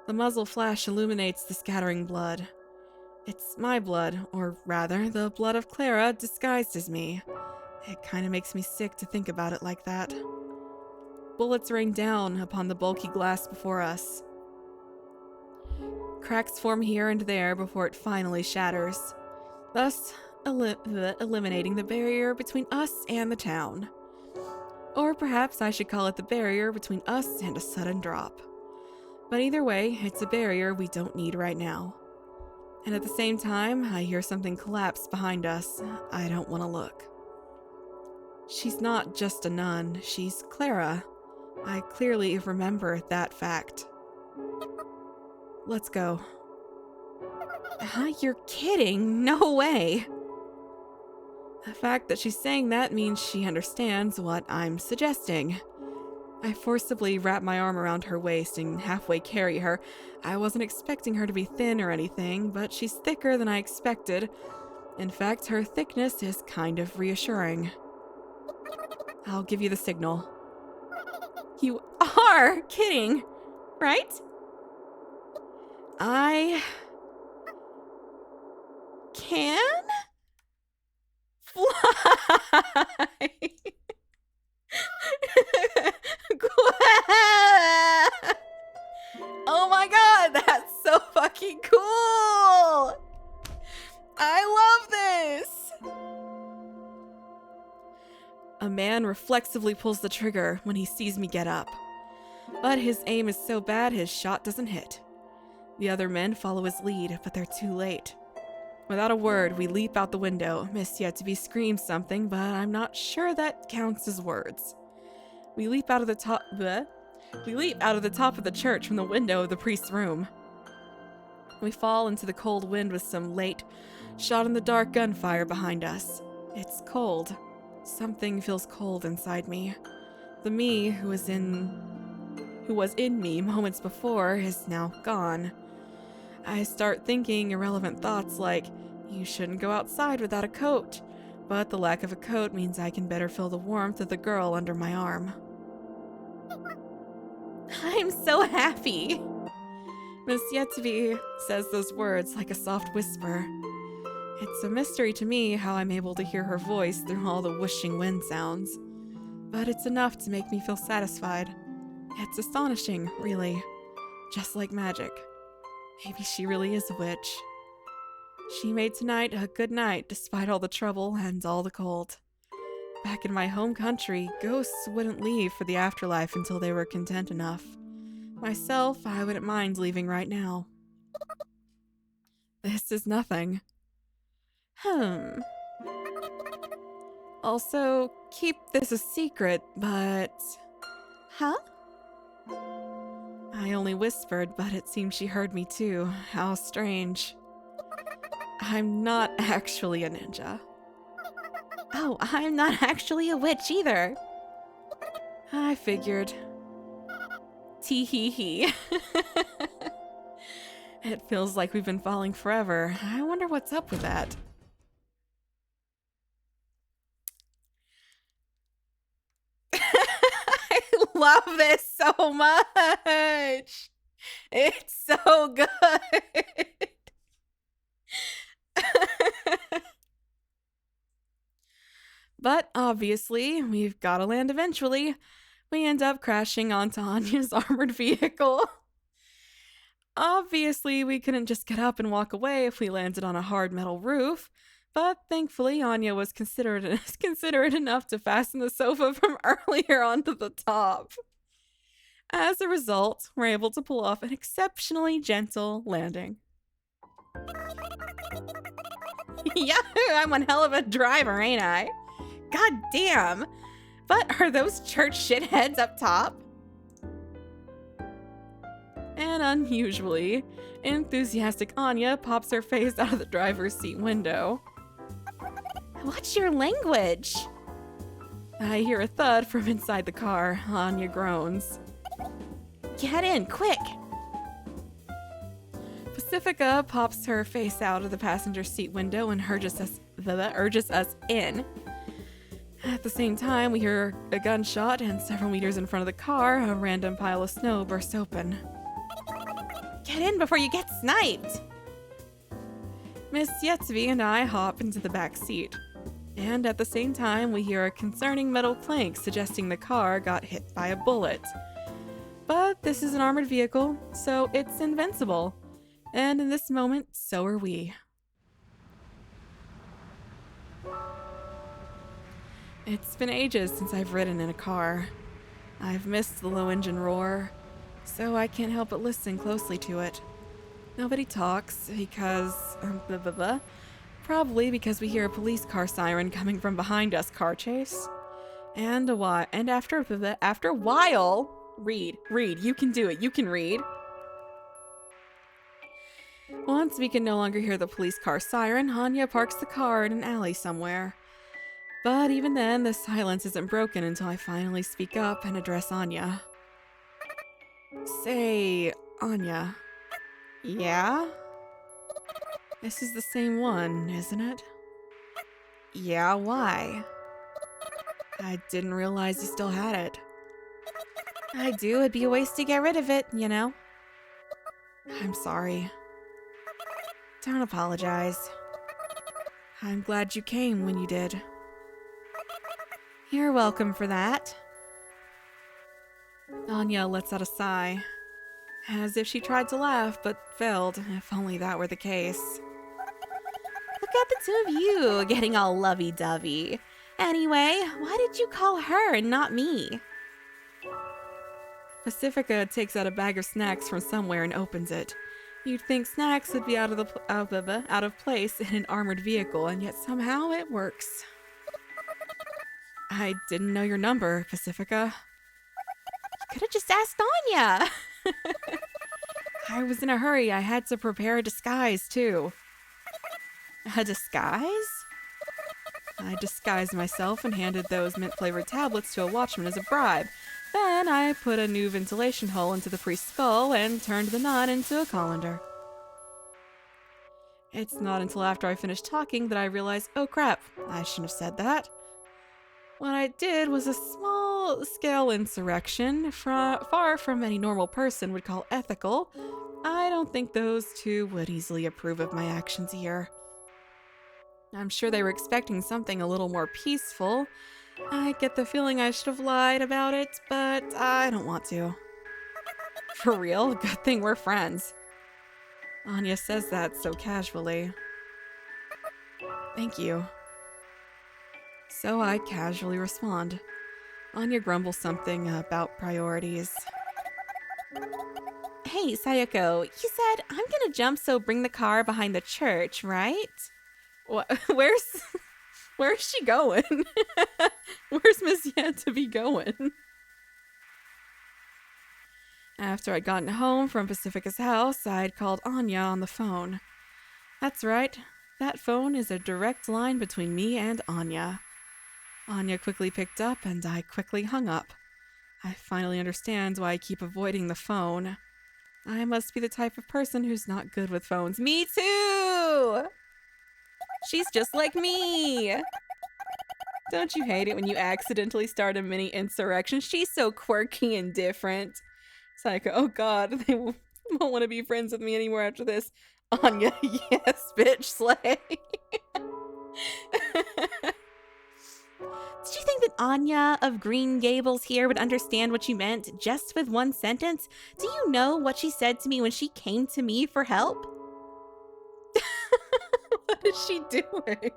The muzzle flash illuminates the scattering blood. It's my blood, or rather, the blood of Clara disguised as me. It kind of makes me sick to think about it like that. Bullets rain down upon the bulky glass before us. Cracks form here and there before it finally shatters, thus eliminating the barrier between us and the town. Or perhaps I should call it the barrier between us and a sudden drop. But either way, it's a barrier we don't need right now. And at the same time, I hear something collapse behind us. I don't want to look. She's not just a nun, she's Clara. I clearly remember that fact. Let's go. You're kidding. No way. The fact that she's saying that means she understands what I'm suggesting. I forcibly wrap my arm around her waist and halfway carry her. I wasn't expecting her to be thin or anything, but she's thicker than I expected. In fact, her thickness is kind of reassuring. I'll give you the signal. You are kidding, right? I can fly. Oh my god, that's so fucking cool! I love this! A man reflexively pulls the trigger when he sees me get up. But his aim is so bad his shot doesn't hit. The other men follow his lead, but they're too late. Without a word, we leap out the window. Miss Yet-to-be screams something, but I'm not sure that counts as words. We leap out of the top of the church from the window of the priest's room. We fall into the cold wind with some late, shot-in-the-dark gunfire behind us. It's cold. Something feels cold inside me. The me who was in me moments before is now gone. I start thinking irrelevant thoughts like, you shouldn't go outside without a coat, but the lack of a coat means I can better feel the warmth of the girl under my arm. I'm so happy. Miss Yet-to-be says those words like a soft whisper. It's a mystery to me how I'm able to hear her voice through all the whooshing wind sounds, but it's enough to make me feel satisfied. It's astonishing, really. Just like magic. Maybe she really is a witch. She made tonight a good night despite all the trouble and all the cold. Back in my home country, ghosts wouldn't leave for the afterlife until they were content enough. Myself, I wouldn't mind leaving right now. This is nothing. Also, keep this a secret, but... Huh? I only whispered, but it seems she heard me too. How strange. I'm not actually a ninja. Oh, I'm not actually a witch either. I figured. Tee-hee-hee. It feels like we've been falling forever. I wonder what's up with that. I love this so much. It's so good. But obviously, we've got to land eventually. We end up crashing onto Anya's armored vehicle. Obviously, we couldn't just get up and walk away if we landed on a hard metal roof, but thankfully Anya was considerate enough to fasten the sofa from earlier onto the top. As a result, we're able to pull off an exceptionally gentle landing. Yahoo! I'm one hell of a driver, ain't I? God damn! But are those church shitheads up top? And unusually, enthusiastic Anya pops her face out of the driver's seat window. What's your language? I hear a thud from inside the car. Anya groans. Get in, quick! Pacifica pops her face out of the passenger seat window and urges us in. At the same time, we hear a gunshot, and several meters in front of the car, a random pile of snow bursts open. Get in before you get sniped! Miss Yet-to-be and I hop into the back seat. And at the same time, we hear a concerning metal clank suggesting the car got hit by a bullet. But this is an armored vehicle, so it's invincible. And in this moment, so are we. It's been ages since I've ridden in a car. I've missed the low engine roar, so I can't help but listen closely to it. Nobody talks because... blah, blah, blah. Probably because we hear a police car siren coming from behind us. Car chase. And after a while... Read. You can do it. You can read. Once we can no longer hear the police car siren, Anya parks the car in an alley somewhere. But even then, the silence isn't broken until I finally speak up and address Anya. Say, Anya. Yeah? This is the same one, isn't it? Yeah, why? I didn't realize you still had it. I do, it'd be a waste to get rid of it, you know? I'm sorry. Don't apologize. I'm glad you came when you did. You're welcome for that. Anya lets out a sigh, as if she tried to laugh but failed, if only that were the case. Look at the two of you getting all lovey-dovey. Anyway, why did you call her and not me? Pacifica takes out a bag of snacks from somewhere and opens it. You'd think snacks would be out of place in an armored vehicle, and yet somehow it works. I didn't know your number, Pacifica. You could have just asked Anya. I was in a hurry. I had to prepare a disguise, too. A disguise? I disguised myself and handed those mint-flavored tablets to a watchman as a bribe. Then I put a new ventilation hole into the priest's skull and turned the knot into a colander. It's not until after I finished talking that I realized, oh crap, I shouldn't have said that. What I did was a small-scale insurrection, far from any normal person would call ethical. I don't think those two would easily approve of my actions here. I'm sure they were expecting something a little more peaceful. I get the feeling I should have lied about it, but I don't want to. For real? Good thing we're friends. Anya says that so casually. Thank you. So I casually respond. Anya grumbles something about priorities. Hey, Sayoko, you said I'm gonna jump, so bring the car behind the church, right? What? Where's she going? Where's Miss Yet to be going? After I'd gotten home from Pacifica's house, I'd called Anya on the phone. That's right, that phone is a direct line between me and Anya. Anya quickly picked up and I quickly hung up. I finally understand why I keep avoiding the phone. I must be the type of person who's not good with phones. Me too! She's just like me! Don't you hate it when you accidentally start a mini insurrection? She's so quirky and different. Psycho, oh god, they won't want to be friends with me anymore after this. Anya, yes, bitch, slay. Did you think that Anya of Green Gables here would understand what you meant just with one sentence? Do you know what she said to me when she came to me for help? What is she doing?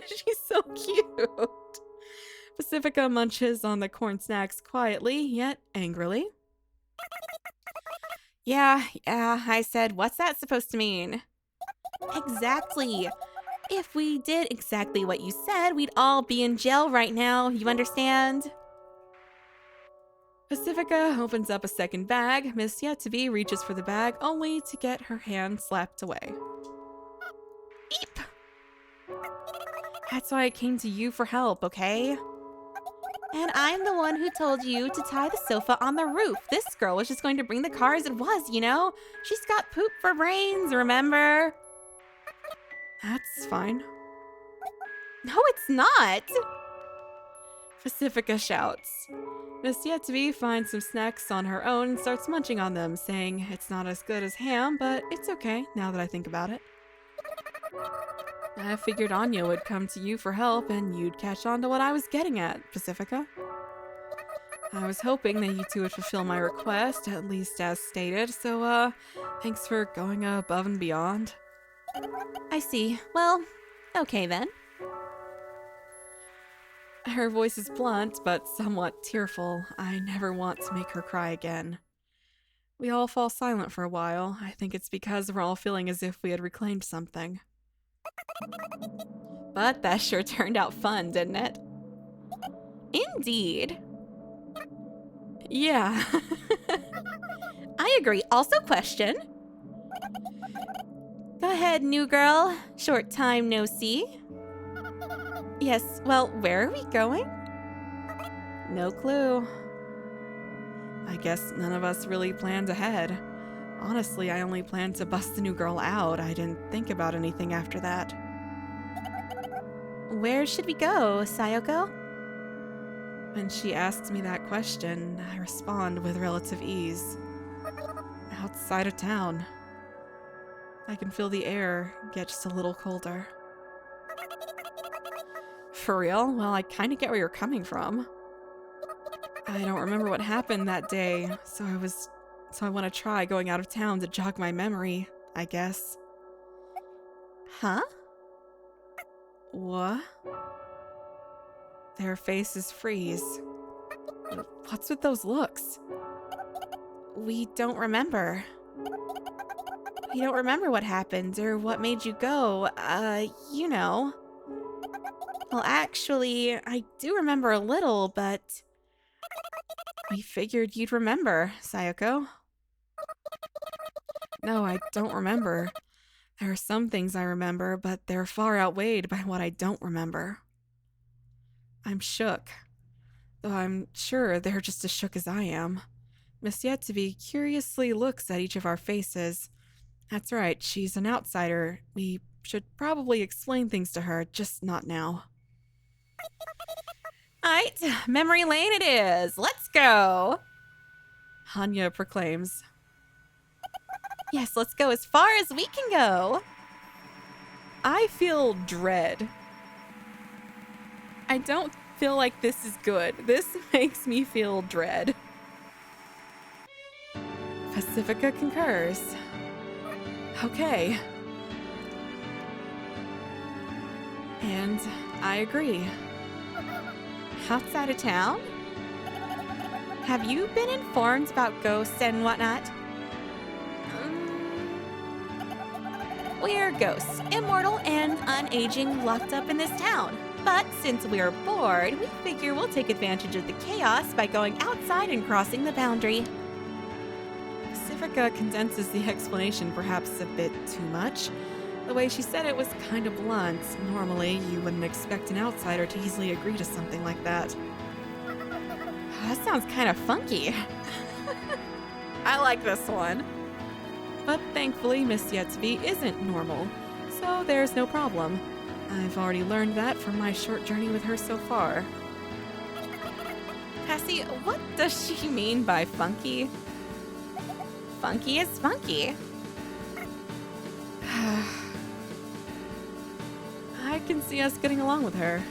She's so cute. Pacifica munches on the corn snacks quietly, yet angrily. Yeah, I said, what's that supposed to mean? Exactly. If we did exactly what you said, we'd all be in jail right now, you understand? Pacifica opens up a second bag. Miss Yet-to-be reaches for the bag, only to get her hand slapped away. Eep! That's why I came to you for help, okay? And I'm the one who told you to tie the sofa on the roof. This girl was just going to bring the car as it was, you know? She's got poop for brains, remember? That's fine. No, it's not! Pacifica shouts. Miss Yet-to-be finds some snacks on her own and starts munching on them, saying it's not as good as ham, but it's okay now that I think about it. I figured Anya would come to you for help and you'd catch on to what I was getting at, Pacifica. I was hoping that you two would fulfill my request, at least as stated, so, thanks for going above and beyond. I see. Well, okay then. Her voice is blunt, but somewhat tearful. I never want to make her cry again. We all fall silent for a while. I think it's because we're all feeling as if we had reclaimed something. But that sure turned out fun, didn't it? Indeed. Yeah. I agree. Also, question. Go ahead, new girl. Short time no see. Yes, well, where are we going? No clue. I guess none of us really planned ahead. Honestly, I only planned to bust the new girl out. I didn't think about anything after that. Where should we go, Sayoko? When she asks me that question, I respond with relative ease. Outside of town. I can feel the air get just a little colder. For real? Well, I kind of get where you're coming from. I don't remember what happened that day, so I want to try going out of town to jog my memory, I guess. Huh? What? Their faces freeze. What's with those looks? We don't remember. We don't remember what happened or what made you go. You know. Well, actually, I do remember a little, but We figured you'd remember, Sayoko. No, I don't remember. There are some things I remember, but they're far outweighed by what I don't remember. I'm shook, though I'm sure they're just as shook as I am. Miss Yetsubi curiously looks at each of our faces. That's right, she's an outsider. We should probably explain things to her, just not now. Alright, memory lane it is. Let's go. Hanya proclaims. Yes, let's go as far as we can go. I feel dread. I don't feel like this is good. This makes me feel dread. Pacifica concurs. Okay. And I agree. Outside of town? Have you been informed about ghosts and whatnot? We're ghosts, immortal and unaging, locked up in this town. But since we're bored, we figure we'll take advantage of the chaos by going outside and crossing the boundary. Pacifica condenses the explanation perhaps a bit too much. The way she said it was kind of blunt. Normally, you wouldn't expect an outsider to easily agree to something like that. That sounds kind of funky. I like this one. But thankfully, Miss Yetsubi isn't normal, so there's no problem. I've already learned that from my short journey with her so far. Cassie, what does she mean by funky? Funky is funky. I can see us getting along with her.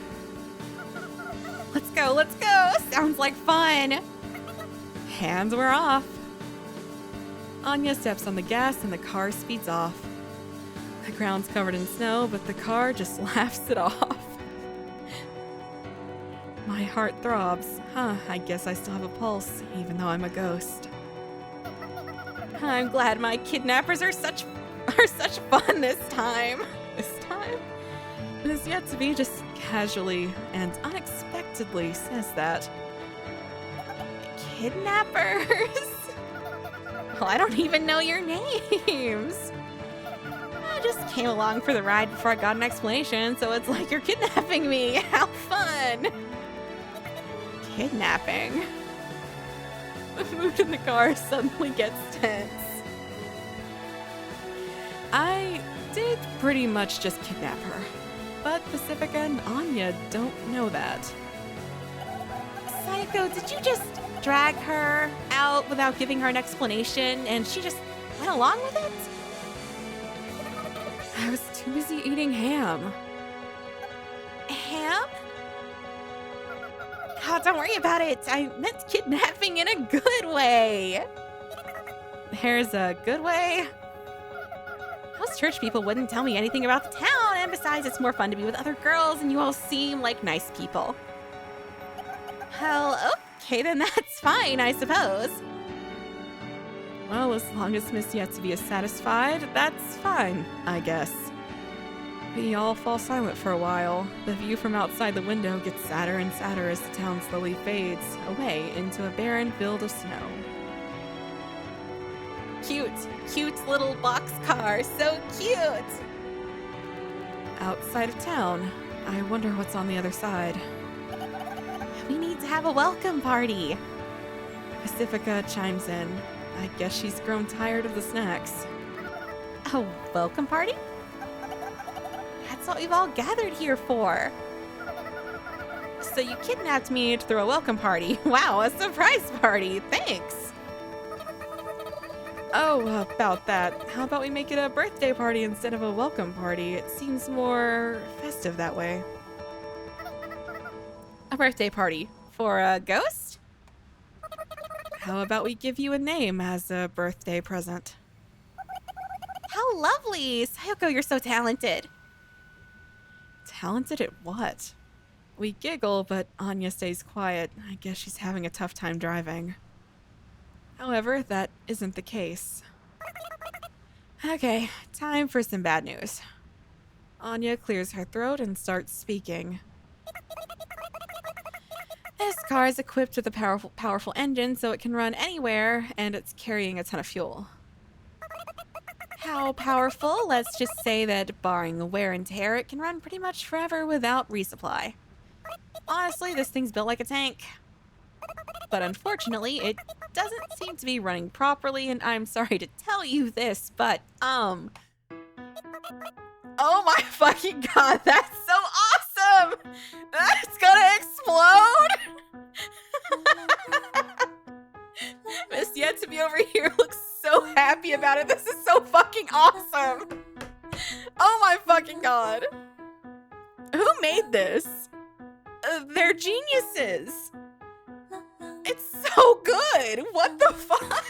Let's go, let's go. Sounds like fun. Hands were off. Anya steps on the gas and the car speeds off. The ground's covered in snow, but the car just laughs it off. My heart throbs. I guess I still have a pulse, even though I'm a ghost. I'm glad my kidnappers are such fun this time. This time, Miss Yetsubi just casually and unexpectedly says that. Kidnappers? Well, I don't even know your names. I just came along for the ride before I got an explanation, so it's like you're kidnapping me. How fun! Kidnapping? The mood in the car suddenly gets tense. I did pretty much just kidnap her, but Pacifica and Anya don't know that. Sayoko, did you just drag her out without giving her an explanation and she just went along with it? I was too busy eating ham. Ham? Oh, don't worry about it. I meant kidnapping in a good way. There's a good way? Most church people wouldn't tell me anything about the town, and besides, it's more fun to be with other girls, and you all seem like nice people. Well, okay, then that's fine, I suppose. Well, as long as Miss Yetsby is satisfied, that's fine, I guess. We all fall silent for a while. The view from outside the window gets sadder and sadder as the town slowly fades away into a barren field of snow. Cute little boxcar, so cute. Outside of town, I wonder what's on the other side. We need to have a welcome party. Pacifica chimes in. I guess she's grown tired of the snacks. A welcome party? That's what we've all gathered here for. So you kidnapped me to throw a welcome party. Wow, a surprise party. Thanks. Oh, about that. How about we make it a birthday party instead of a welcome party? It seems more festive that way. A birthday party for a ghost? How about we give you a name as a birthday present? How lovely. Sayoko, you're so talented. Talented at what? We giggle, but Anya stays quiet. I guess she's having a tough time driving. However, that isn't the case. Okay, time for some bad news. Anya clears her throat and starts speaking. This car is equipped with a powerful engine so it can run anywhere, and it's carrying a ton of fuel. How powerful? Let's just say that barring the wear and tear, it can run pretty much forever without resupply. Honestly, this thing's built like a tank. But unfortunately, it doesn't seem to be running properly, and I'm sorry to tell you this, but, oh my fucking god, that's so awesome! It's gonna explode! Miss Yetsby over here looks so happy about it. This is so fucking awesome! Oh my fucking god. Who made this? They're geniuses! It's so good! What the fuck?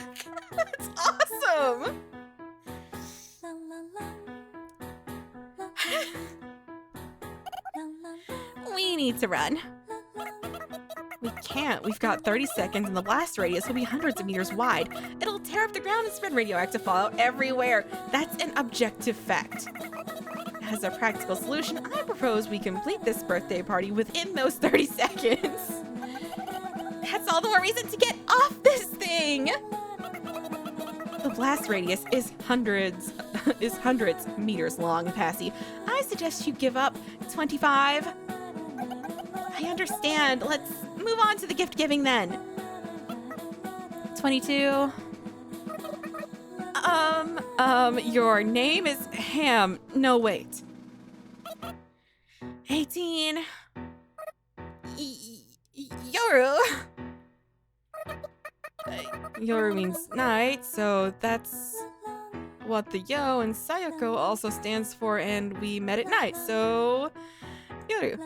That's awesome! We need to run. We can't. We've got 30 seconds and the blast radius will be hundreds of meters wide. It'll tear up the ground and spread radioactive fallout everywhere. That's an objective fact. As a practical solution, I propose we complete this birthday party within those 30 seconds. That's all the more reason to get off this thing! The blast radius is hundreds meters long, Passy. I suggest you give up 25. I understand. Let's move on to the gift giving then. 22. Your name is Ham. No, wait. 18. Yoru. Yoru means night, so that's what the Yo and Sayoko also stands for, and we met at night, so Yoru.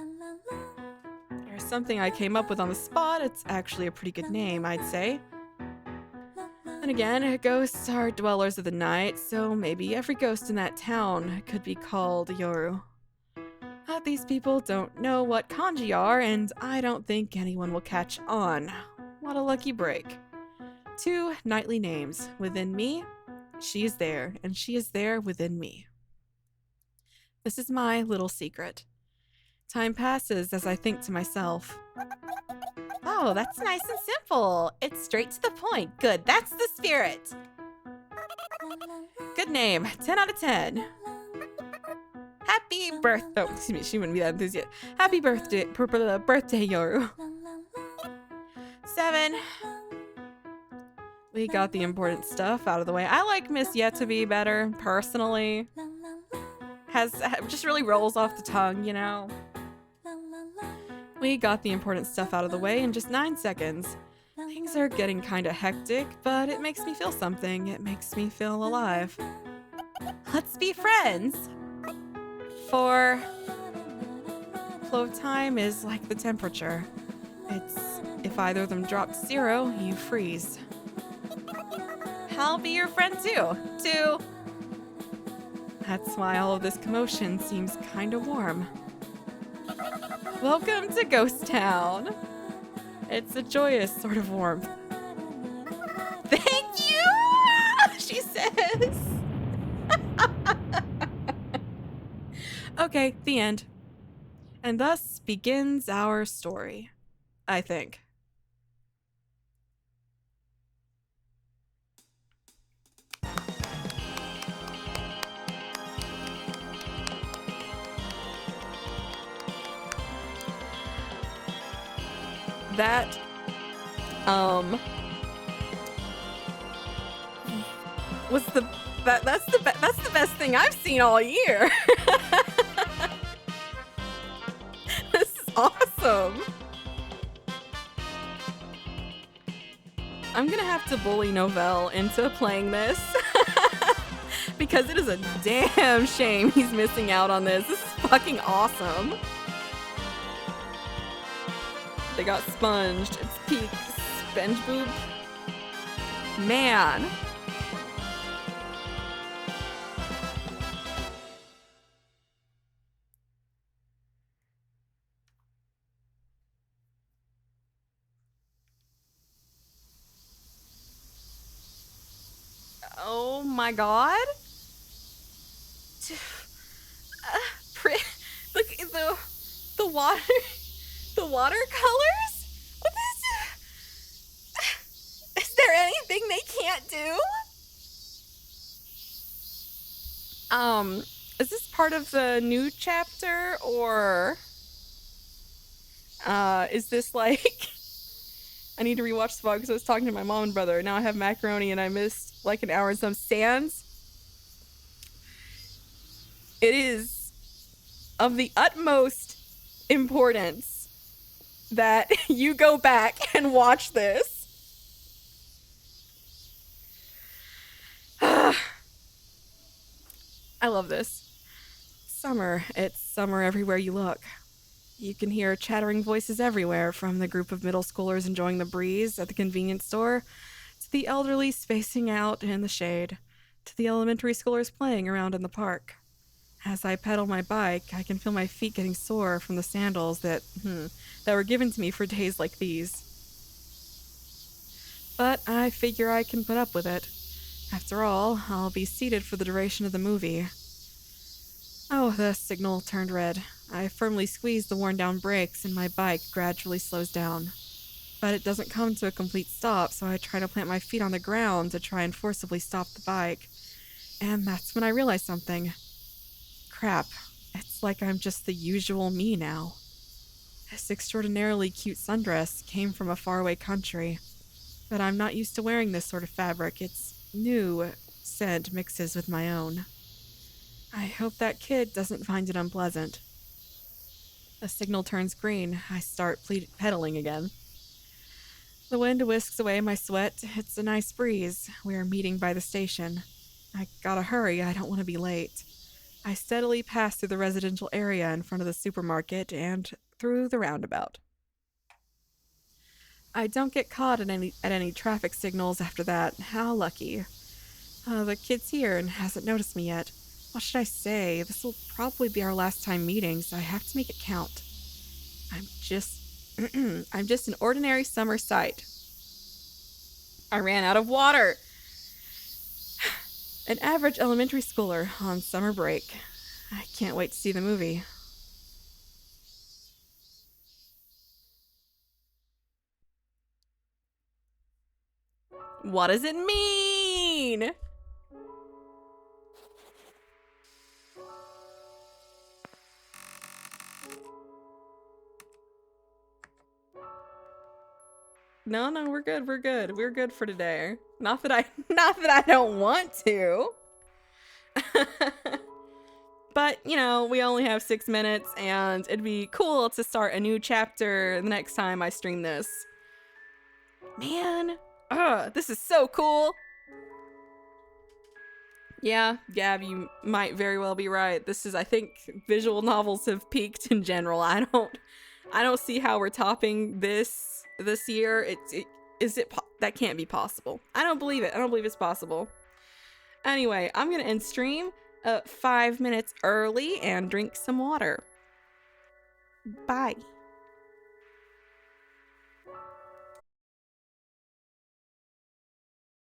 There's something I came up with on the spot. It's actually a pretty good name, I'd say. And again, ghosts are dwellers of the night, so maybe every ghost in that town could be called Yoru. But these people don't know what kanji are, and I don't think anyone will catch on. What a lucky break. 2 nightly names. Within me, she is there, and she is there within me. This is my little secret. Time passes as I think to myself. Oh, that's nice and simple. It's straight to the point. Good, that's the spirit. Good name. 10 out of 10. Happy birthday. Oh, excuse me, she wouldn't be that enthusiastic. Happy birthday, birthday, Yoru. 7. We got the important stuff out of the way. I like Miss Yetsby better, personally. Just really rolls off the tongue, you know? We got the important stuff out of the way in just 9 seconds. Things are getting kinda hectic, but it makes me feel something. It makes me feel alive. Let's be friends! Flow of time is like the temperature. It's if either of them drop to 0, you freeze. I'll be your friend too. That's why all of this commotion seems kinda warm. Welcome to Ghost Town. It's a joyous sort of warmth. Thank you, she says. Okay, the end. And thus begins our story, I think. That, was that's the best thing I've seen all year. This is awesome. I'm gonna have to bully Novell into playing this because it is a damn shame he's missing out on this. This is fucking awesome. They got sponged. It's peak sponge boob. Man. Oh my god. Look at the water. The watercolors? What is there anything they can't do? Is this part of the new chapter, or is this like I need to rewatch the vlog because I was talking to my mom and brother. Now I have macaroni and I missed like an hour and some sands. It is of the utmost importance that you go back and watch this. I love this. Summer. It's summer everywhere you look. You can hear chattering voices everywhere, from the group of middle schoolers enjoying the breeze at the convenience store, to the elderly spacing out in the shade, to the elementary schoolers playing around in the park. As I pedal my bike, I can feel my feet getting sore from the sandals that were given to me for days like these. But I figure I can put up with it. After all, I'll be seated for the duration of the movie. Oh, the signal turned red. I firmly squeeze the worn-down brakes and my bike gradually slows down. But it doesn't come to a complete stop, so I try to plant my feet on the ground to try and forcibly stop the bike. And that's when I realize something. Crap, it's like I'm just the usual me now. This extraordinarily cute sundress came from a faraway country, but I'm not used to wearing this sort of fabric. Its new scent mixes with my own. I hope that kid doesn't find it unpleasant. The signal turns green. I start pedaling again. The wind whisks away my sweat. It's a nice breeze. We're meeting by the station. I gotta hurry. I don't want to be late. I steadily pass through the residential area in front of the supermarket and through the roundabout. I don't get caught at any traffic signals after that. How lucky. The kid's here and hasn't noticed me yet. What should I say? This will probably be our last time meeting, so I have to make it count. I'm just an ordinary summer sight. I ran out of water. An average elementary schooler on summer break. I can't wait to see the movie. What does it mean? No, we're good. We're good for today. Not that I don't want to. But, you know, we only have 6 minutes, and it'd be cool to start a new chapter the next time I stream this. Man, this is so cool. Yeah, Gab, you might very well be right. This is, I think, visual novels have peaked in general. I I don't see how we're topping this year. That can't be possible. I don't believe it. I don't believe it's possible. Anyway, I'm gonna end stream 5 minutes early and drink some water. Bye.